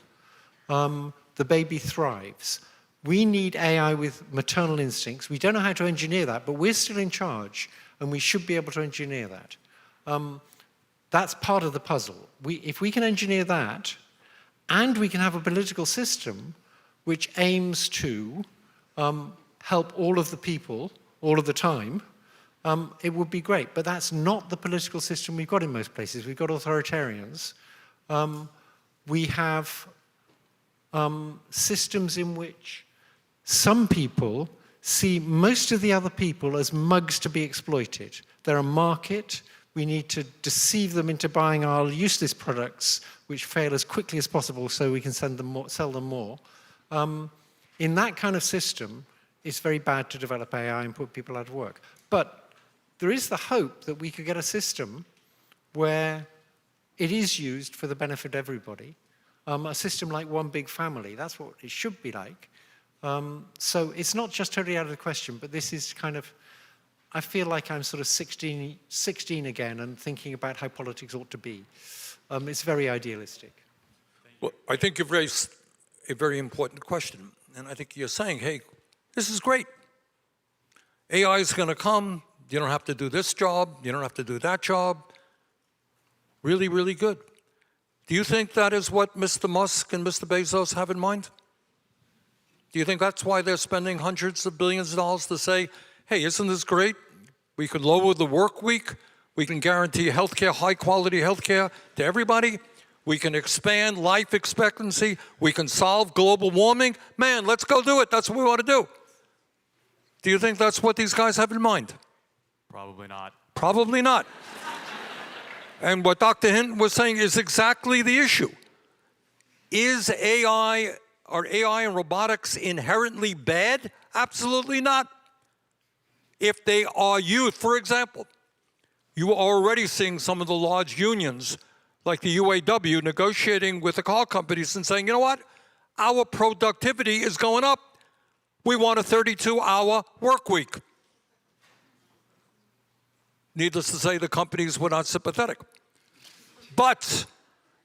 The baby thrives. We need AI with maternal instincts. We don't know how to engineer that, but we're still in charge, and we should be able to engineer that. That's part of the puzzle. If we can engineer that, and we can have a political system which aims to help all of the people all of the time, it would be great. But that's not the political system we've got in most places. We've got authoritarians. We have systems in which some people see most of the other people as mugs to be exploited. They're a market. We need to deceive them into buying our useless products, which fail as quickly as possible so we can sell them more. In that kind of system, it's very bad to develop AI and put people out of work. But there is the hope that we could get a system where it is used for the benefit of everybody. A system like One Big Family, that's what it should be like. So it's not just totally out of the question, but this is kind of, I feel like I'm sort of 16 again and thinking about how politics ought to be. It's very idealistic. Well, I think you've raised a very important question. And I think you're saying, hey, this is great. AI is going to come. You don't have to do this job. You don't have to do that job. Really, really good. Do you think that is what Mr. Musk and Mr. Bezos have in mind? Do you think that's why they're spending hundreds of billions of dollars to say, hey, isn't this great? We could lower the work week. We can guarantee healthcare, high-quality healthcare to everybody. We can expand life expectancy. We can solve global warming. Man, let's go do it. That's what we want to do. Do you think that's what these guys have in mind? Probably not. Probably not. And what Dr. Hinton was saying is exactly the issue. Are AI and robotics inherently bad? Absolutely not. If they are used, for example, you are already seeing some of the large unions, like the UAW, negotiating with the car companies and saying, you know what? Our productivity is going up. We want a 32-hour work week. Needless to say, the companies were not sympathetic. But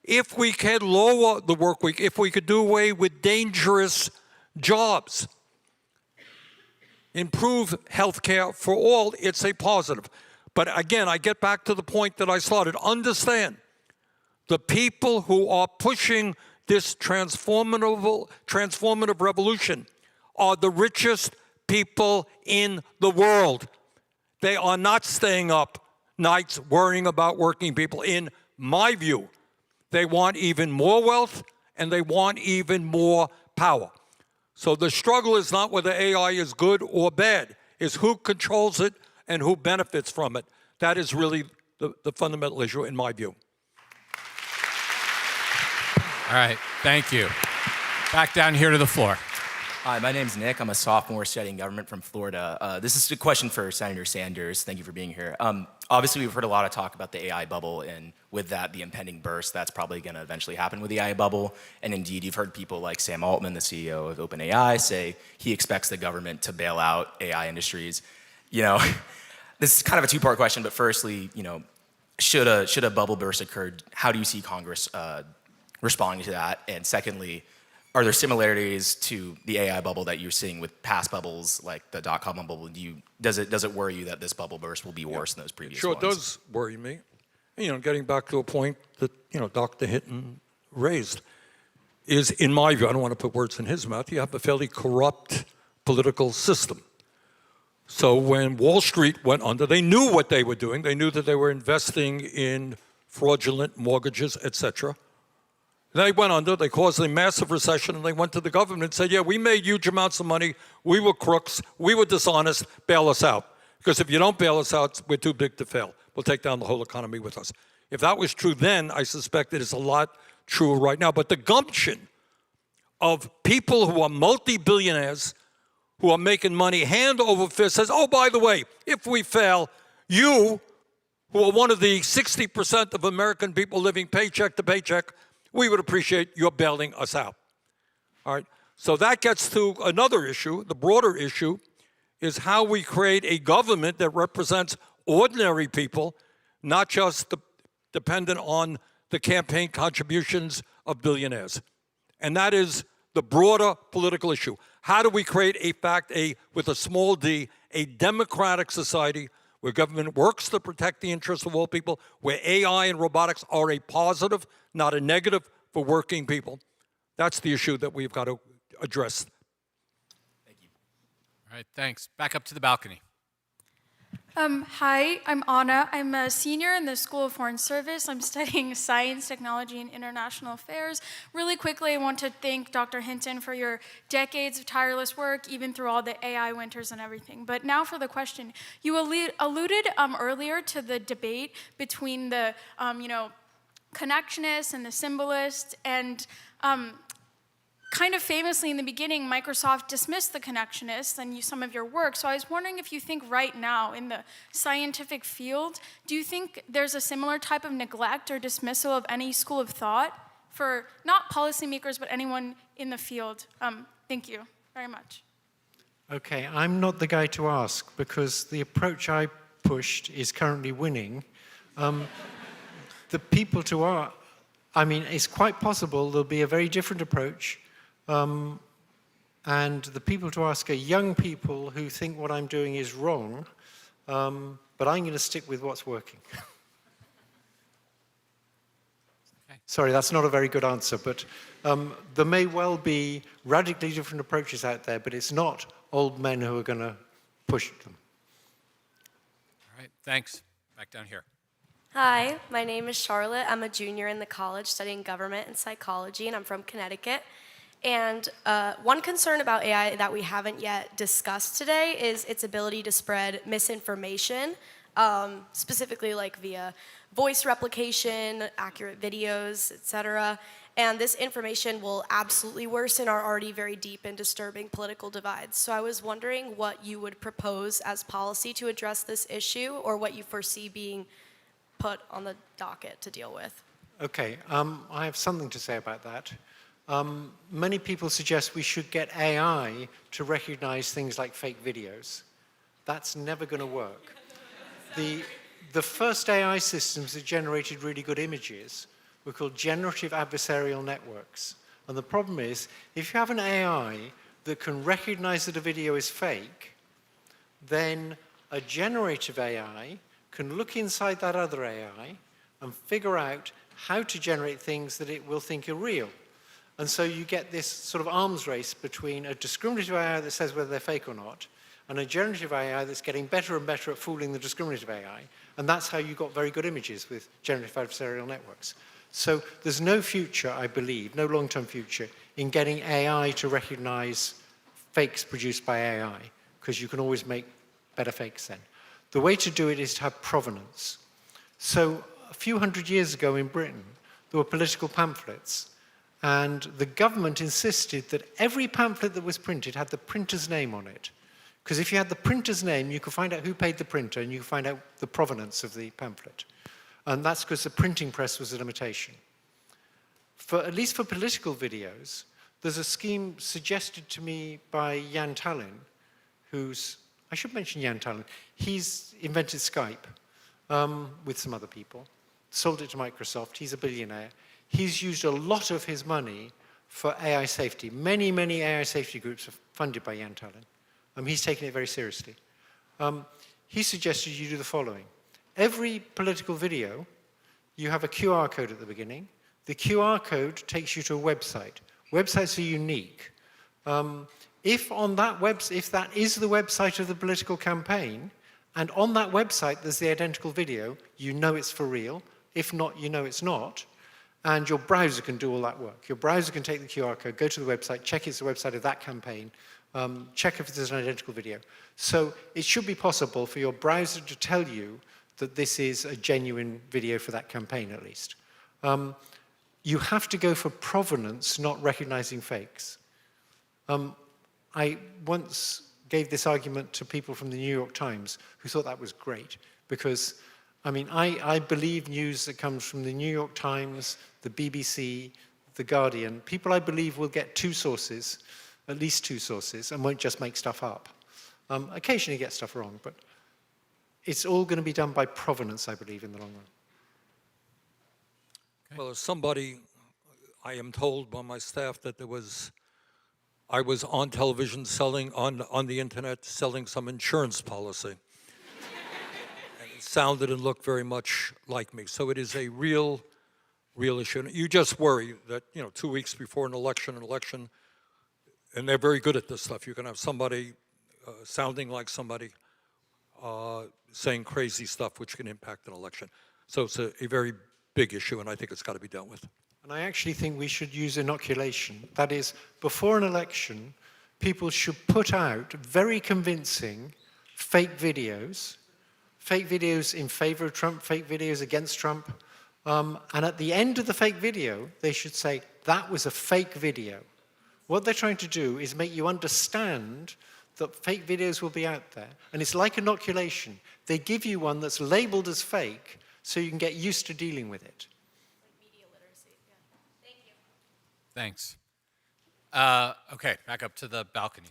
if we can lower the work week, if we could do away with dangerous jobs, improve health care for all, it's a positive. But again, I get back to the point that I started. Understand, the people who are pushing this transformative revolution are the richest people in the world. They are not staying up nights worrying about working people. In my view, they want even more wealth and they want even more power. So the struggle is not whether AI is good or bad, it's who controls it and who benefits from it. That is really the fundamental issue in my view. All right, thank you. Back down here to the floor. Hi, my name's Nick. I'm a sophomore studying government from Florida. This is a question for Senator Sanders. Thank you for being here. Obviously, we've heard a lot of talk about the AI bubble, and with that, the impending burst that's probably going to eventually happen with the AI bubble. And indeed, you've heard people like Sam Altman, the CEO of OpenAI, say he expects the government to bail out AI industries. You know, this is kind of a two-part question, but firstly, you know, should a bubble burst occur, how do you see Congress responding to that? And secondly, are there similarities to the AI bubble that you're seeing with past bubbles, like the dot-com bubble? Does it worry you that this bubble burst will be worse than those previous ones? Sure, it does worry me. You know, getting back to a point that, you know, Dr. Hinton raised is, in my view, I don't want to put words in his mouth, you have a fairly corrupt political system. So when Wall Street went under, they knew what they were doing. They knew that they were investing in fraudulent mortgages, et cetera. They went under, they caused a massive recession, and they went to the government and said, yeah, we made huge amounts of money, we were crooks, we were dishonest, bail us out. Because if you don't bail us out, we're too big to fail. We'll take down the whole economy with us. If that was true then, I suspect it is a lot truer right now. But the gumption of people who are multi-billionaires, who are making money hand over fist, says, oh, by the way, if we fail, you, who are one of the 60% of American people living paycheck to paycheck, we would appreciate your bailing us out. All right? So that gets to another issue. The broader issue is how we create a government that represents ordinary people, not just dependent on the campaign contributions of billionaires. And that is the broader political issue. How do we create with a small d, a democratic society where government works to protect the interests of all people, where AI and robotics are a positive, not a negative, for working people? That's the issue that we've got to address. Thank you. All right, thanks. Back up to the balcony. Hi, I'm Anna. I'm a senior in the School of Foreign Service. I'm studying science, technology, and international affairs. Really quickly, I want to thank Dr. Hinton for your decades of tireless work, even through all the AI winters and everything. But now for the question. You alluded earlier to the debate between the, connectionists and the symbolists, and kind of famously in the beginning, Microsoft dismissed the connectionists and some of your work. So I was wondering if you think right now in the scientific field, do you think there's a similar type of neglect or dismissal of any school of thought for not policymakers, but anyone in the field? Thank you very much. Okay, I'm not the guy to ask because the approach I pushed is currently winning. The people it's quite possible there'll be a very different approach. And And the people to ask are young people who think what I'm doing is wrong, but I'm going to stick with what's working. Okay. Sorry, that's not a very good answer, but there may well be radically different approaches out there, but it's not old men who are going to push them. All right, thanks. Back down here. Hi, my name is Charlotte. I'm a junior in the college studying government and psychology, and I'm from Connecticut. And one concern about AI that we haven't yet discussed today is its ability to spread misinformation, specifically like via voice replication, accurate videos, etc. And this information will absolutely worsen our already very deep and disturbing political divides. So I was wondering what you would propose as policy to address this issue, or what you foresee being put on the docket to deal with. Okay, I have something to say about that. Many people suggest we should get AI to recognize things like fake videos. That's never going to work. The first AI systems that generated really good images were called generative adversarial networks. And the problem is, if you have an AI that can recognize that a video is fake, then a generative AI can look inside that other AI and figure out how to generate things that it will think are real. And so you get this sort of arms race between a discriminative AI that says whether they're fake or not, and a generative AI that's getting better and better at fooling the discriminative AI. And that's how you got very good images with generative adversarial networks. So there's no future, I believe, no long-term future, in getting AI to recognize fakes produced by AI, because you can always make better fakes then. The way to do it is to have provenance. So a few hundred years ago in Britain, there were political pamphlets, and the government insisted that every pamphlet that was printed had the printer's name on it. Because if you had the printer's name, you could find out who paid the printer, and you could find out the provenance of the pamphlet. And that's because the printing press was a limitation. At least for political videos, there's a scheme suggested to me by Jan Tallinn, I should mention Jan Tallinn. He's invented Skype with some other people, sold it to Microsoft. He's a billionaire. He's used a lot of his money for AI safety. Many, many AI safety groups are funded by Jan Tallinn. He's taken it very seriously. He suggested you do the following. Every political video, you have a QR code at the beginning. The QR code takes you to a website. Websites are unique. If that is the website of the political campaign, and on that website there's the identical video, you know it's for real. If not, you know it's not. And your browser can do all that work. Your browser can take the QR code, go to the website, check it's the website of that campaign, check if there's an identical video. So it should be possible for your browser to tell you that this is a genuine video for that campaign, at least. You have to go for provenance, not recognizing fakes. I once gave this argument to people from the New York Times who thought that was great, because, I believe news that comes from the New York Times, the BBC, the Guardian. People I believe will get two sources, at least two sources, and won't just make stuff up. Occasionally get stuff wrong, but it's all going to be done by provenance, I believe, in the long run. Okay. Well, as somebody, I am told by my staff that I was on television selling, on the internet, selling some insurance policy. And it sounded and looked very much like me. So it is a real issue. And you just worry that, 2 weeks before an election, and they're very good at this stuff. You can have somebody sounding like somebody saying crazy stuff which can impact an election. So it's a very big issue, and I think it's got to be dealt with. And I actually think we should use inoculation. That is, before an election, people should put out very convincing fake videos in favor of Trump, fake videos against Trump. And at the end of the fake video, they should say, that was a fake video. What they're trying to do is make you understand that fake videos will be out there. And it's like inoculation. They give you one that's labeled as fake so you can get used to dealing with it. Like media literacy, yeah. Thank you. Thanks. Okay, back up to the balcony.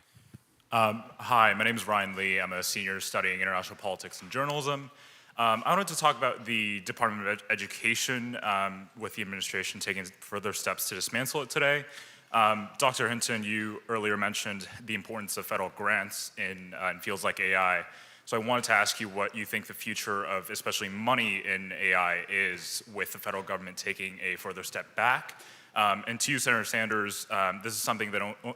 Hi, my name is Ryan Lee. I'm a senior studying international politics and journalism. I wanted to talk about the Department of Education with the administration taking further steps to dismantle it today. Dr. Hinton, you earlier mentioned the importance of federal grants in fields like AI. So I wanted to ask you what you think the future of especially money in AI is, with the federal government taking a further step back. And to you, Senator Sanders, this is something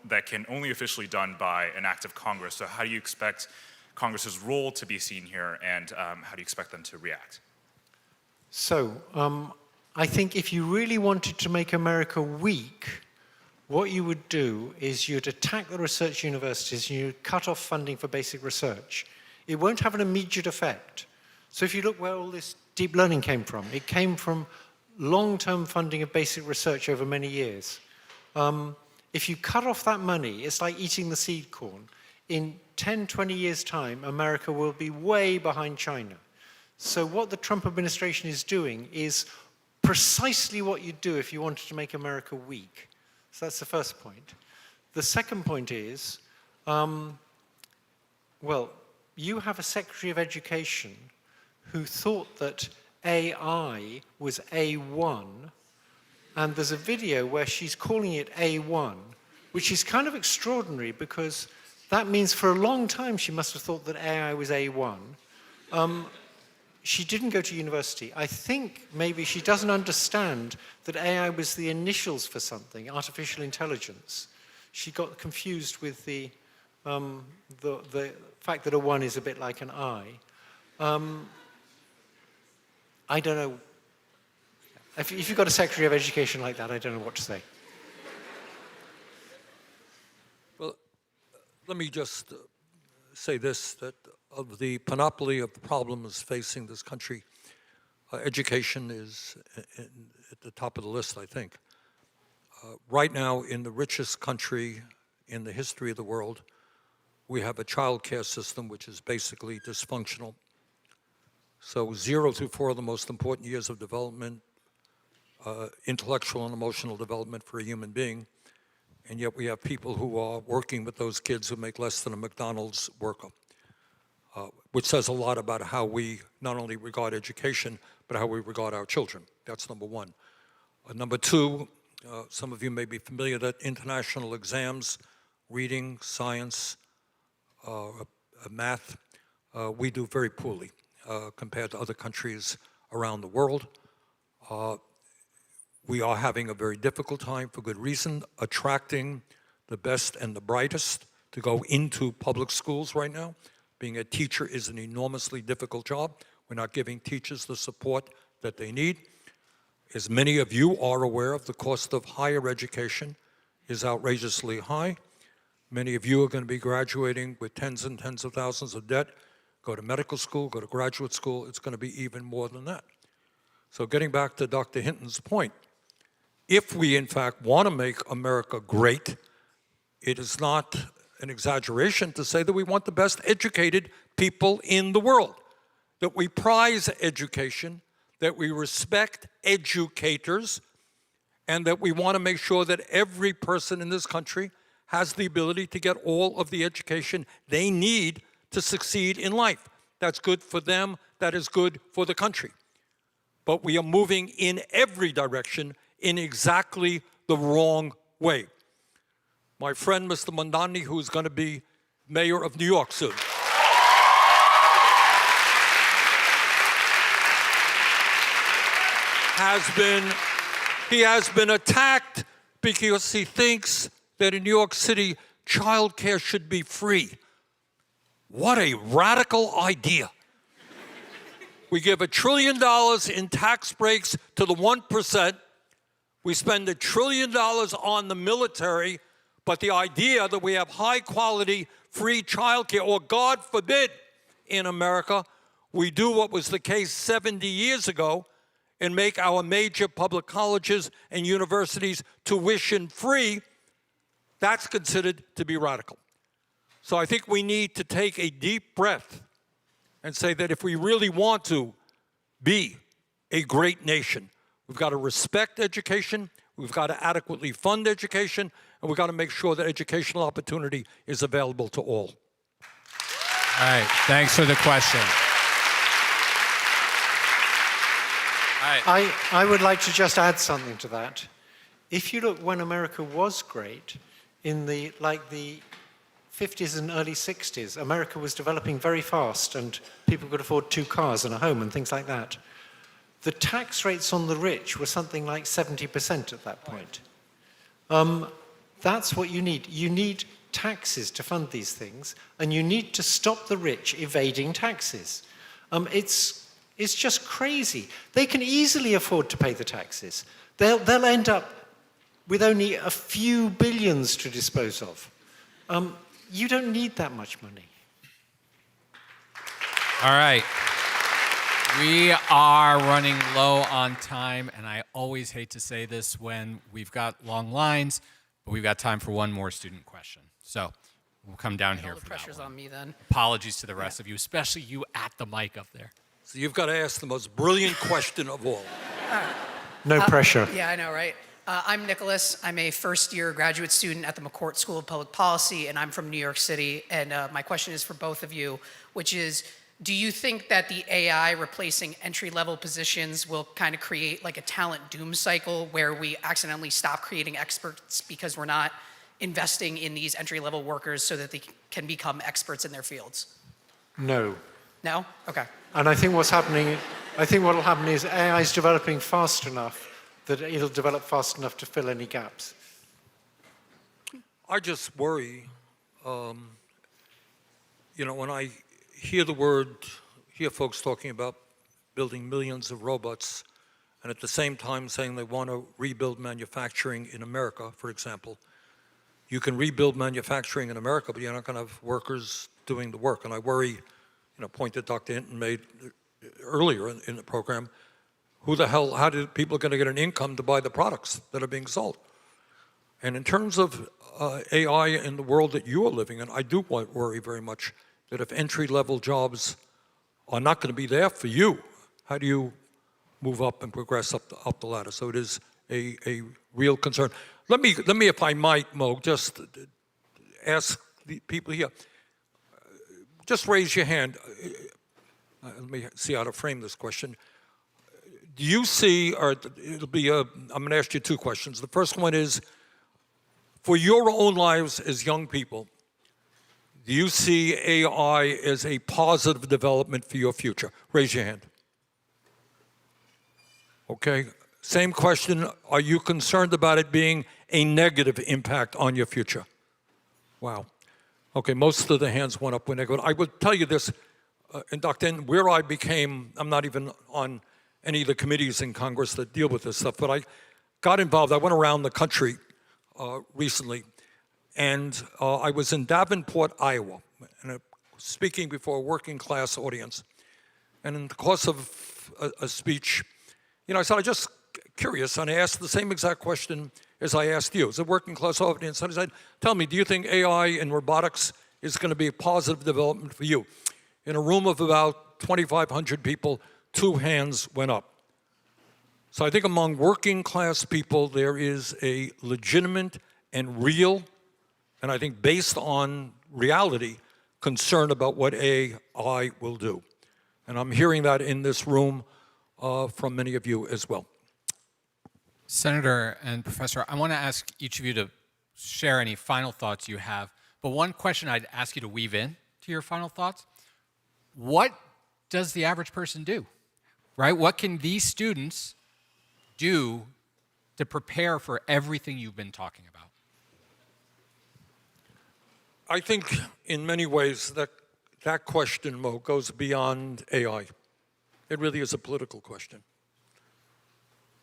that can only officially done by an act of Congress. So how do you expect Congress's role to be seen here, and how do you expect them to react? So I think if you really wanted to make America weak, what you would do is you'd attack the research universities and you'd cut off funding for basic research. It won't have an immediate effect. So if you look where all this deep learning came from, it came from long-term funding of basic research over many years. If you cut off that money, it's like eating the seed corn. In 10, 20 years' time, America will be way behind China. So what the Trump administration is doing is precisely what you'd do if you wanted to make America weak. So that's the first point. The second point is, well, you have a Secretary of Education who thought that AI was A1, and there's a video where she's calling it A1, which is kind of extraordinary because that means for a long time she must have thought that AI was A1. She didn't go to university. I think maybe she doesn't understand that AI was the initials for something, artificial intelligence. She got confused with the fact that a 1 is a bit like an I. I don't know. If you've got a Secretary of Education like that, I don't know what to say. Well, let me just say this, that of the panoply of problems facing this country, education is at the top of the list, I think. Right now, in the richest country in the history of the world, we have a child care system which is basically dysfunctional. So 0 through 4 are the most important years of development, intellectual and emotional development for a human being, and yet we have people who are working with those kids who make less than a McDonald's worker, which says a lot about how we not only regard education, but how we regard our children. That's number one. Number two, some of you may be familiar that international exams, reading, science, math, we do very poorly compared to other countries around the world. We are having a very difficult time, for good reason, attracting the best and the brightest to go into public schools right now. Being a teacher is an enormously difficult job. We're not giving teachers the support that they need. As many of you are aware of, the cost of higher education is outrageously high. Many of you are going to be graduating with tens and tens of thousands of debt. Go to medical school, go to graduate school, it's going to be even more than that. So getting back to Dr. Hinton's point, if we in fact want to make America great, it is not an exaggeration to say that we want the best educated people in the world, that we prize education, that we respect educators, and that we want to make sure that every person in this country has the ability to get all of the education they need to succeed in life. That's good for them, that is good for the country. But we are moving in every direction in exactly the wrong way. My friend, Mr. Mondani, who is going to be mayor of New York soon, he has been attacked because he thinks that in New York City, childcare should be free. What a radical idea. We give $1 trillion in tax breaks to the 1%. We spend $1 trillion on the military, but the idea that we have high-quality, free childcare, or God forbid, in America, we do what was the case 70 years ago and make our major public colleges and universities tuition-free, that's considered to be radical. So I think we need to take a deep breath and say that if we really want to be a great nation, we've got to respect education, we've got to adequately fund education, and we've got to make sure that educational opportunity is available to all. All right, thanks for the question. All right. I would like to just add something to that. if you look when America was great, in the 50s and early 60s, America was developing very fast and people could afford 2 cars and a home and things like that. The tax rates on the rich were something like 70% at that point. That's what you need. You need taxes to fund these things, and you need to stop the rich evading taxes. It's just crazy. They can easily afford to pay the taxes. They'll end up with only a few billions to dispose of. You don't need that much money. All right. We are running low on time, and I always hate to say this when we've got long lines, but we've got time for one more student question. So we'll come down here. All the pressure's on me then. Apologies to the rest of you, especially you at the mic up there. So you've got to ask the most brilliant question of all. No pressure. Yeah, I know, right? I'm Nicholas. I'm a first-year graduate student at the McCourt School of Public Policy, and I'm from New York City. And my question is for both of you, which is, do you think that the AI replacing entry-level positions will kind of create like a talent doom cycle where we accidentally stop creating experts because we're not investing in these entry-level workers so that they can become experts in their fields? No. No? Okay. And I think what will happen is AI is developing fast enough that it'll develop fast enough to fill any gaps. I just worry, when I hear folks talking about building millions of robots, and at the same time saying they want to rebuild manufacturing in America, for example. You can rebuild manufacturing in America, but you're not going to have workers doing the work. And I worry, point that Dr. Hinton made earlier in the program, how do people going to get an income to buy the products that are being sold? And in terms of AI in the world that you are living in, I do worry very much that if entry-level jobs are not going to be there for you, how do you move up and progress up the ladder? So it is a real concern. Let me, if I might, Mo, just ask the people here. Just raise your hand. Let me see how to frame this question. Do you see, or it'll be, I'm going to ask you 2 questions. The first one is, for your own lives as young people, do you see AI as a positive development for your future? Raise your hand. Okay. Same question. Are you concerned about it being a negative impact on your future? Wow. Okay, most of the hands went up when they go. I would tell you this, and Dr. N, where I became, I'm not even on any of the committees in Congress that deal with this stuff, but I got involved. I went around the country recently, and I was in Davenport, Iowa, and speaking before a working class audience. And in the course of a speech, I said, I'm just curious, and I asked the same exact question as I asked you. It's a working class audience. And I said, tell me, do you think AI and robotics is going to be a positive development for you? In a room of about 2,500 people, 2 hands went up. So I think among working class people, there is a legitimate and real, and I think based on reality, concern about what AI will do. And I'm hearing that in this room from many of you as well. Senator and Professor, I want to ask each of you to share any final thoughts you have. But one question I'd ask you to weave in to your final thoughts. What does the average person do, right? What can these students do to prepare for everything you've been talking about? I think in many ways that question, Mo, goes beyond AI. It really is a political question.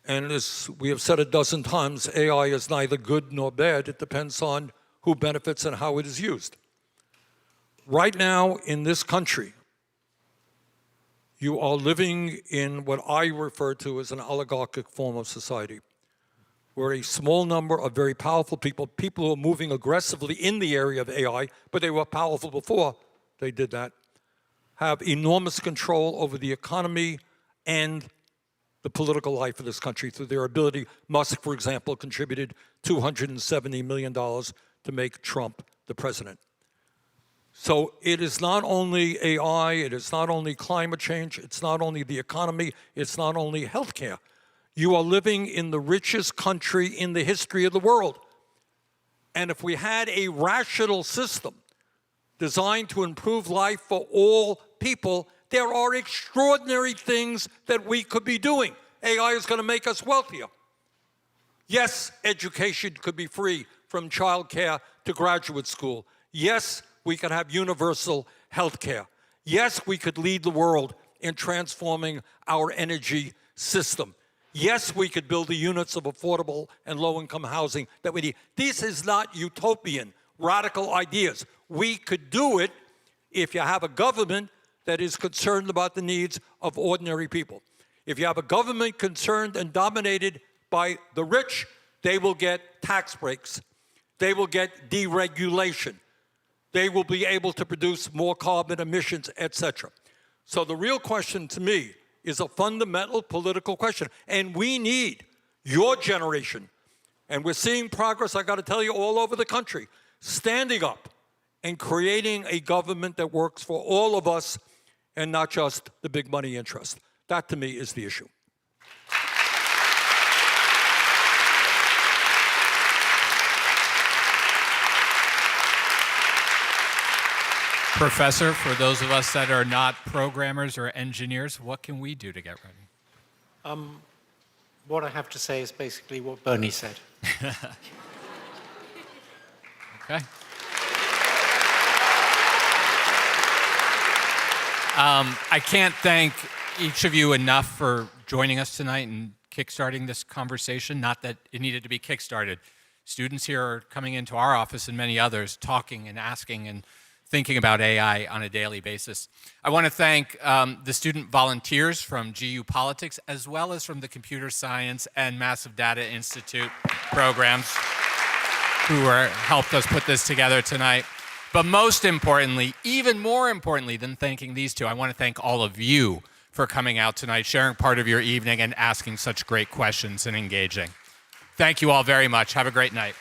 And as we have said a dozen times, AI is neither good nor bad. It depends on who benefits and how it is used. Right now in this country, you are living in what I refer to as an oligarchic form of society, where a small number of very powerful people who are moving aggressively in the area of AI, but they were powerful before they did that, have enormous control over the economy and the political life of this country through their ability. Musk, for example, contributed $270 million to make Trump the president. So it is not only AI, it is not only climate change, it's not only the economy, it's not only healthcare. You are living in the richest country in the history of the world. And if we had a rational system designed to improve life for all people, there are extraordinary things that we could be doing. AI is going to make us wealthier. Yes, education could be free from childcare to graduate school. Yes, we could have universal health care. Yes, we could lead the world in transforming our energy system. Yes, we could build the units of affordable and low-income housing that we need. This is not utopian, radical ideas. We could do it if you have a government that is concerned about the needs of ordinary people. If you have a government concerned and dominated by the rich, they will get tax breaks. They will get deregulation. They will be able to produce more carbon emissions, etc. So the real question to me is a fundamental political question. And we need your generation, and we're seeing progress, I got to tell you, all over the country, standing up and creating a government that works for all of us and not just the big money interest. That, to me, is the issue. Professor, for those of us that are not programmers or engineers, what can we do to get ready? What I have to say is basically what Bernie said. Okay. I can't thank each of you enough for joining us tonight and kickstarting this conversation. Not that it needed to be kickstarted. Students here are coming into our office and many others talking and asking and thinking about AI on a daily basis. I want to thank the student volunteers from GU Politics, as well as from the Computer Science and Massive Data Institute programs who helped us put this together tonight. But most importantly, even more importantly than thanking these two, I want to thank all of you for coming out tonight, sharing part of your evening, and asking such great questions and engaging. Thank you all very much. Have a great night.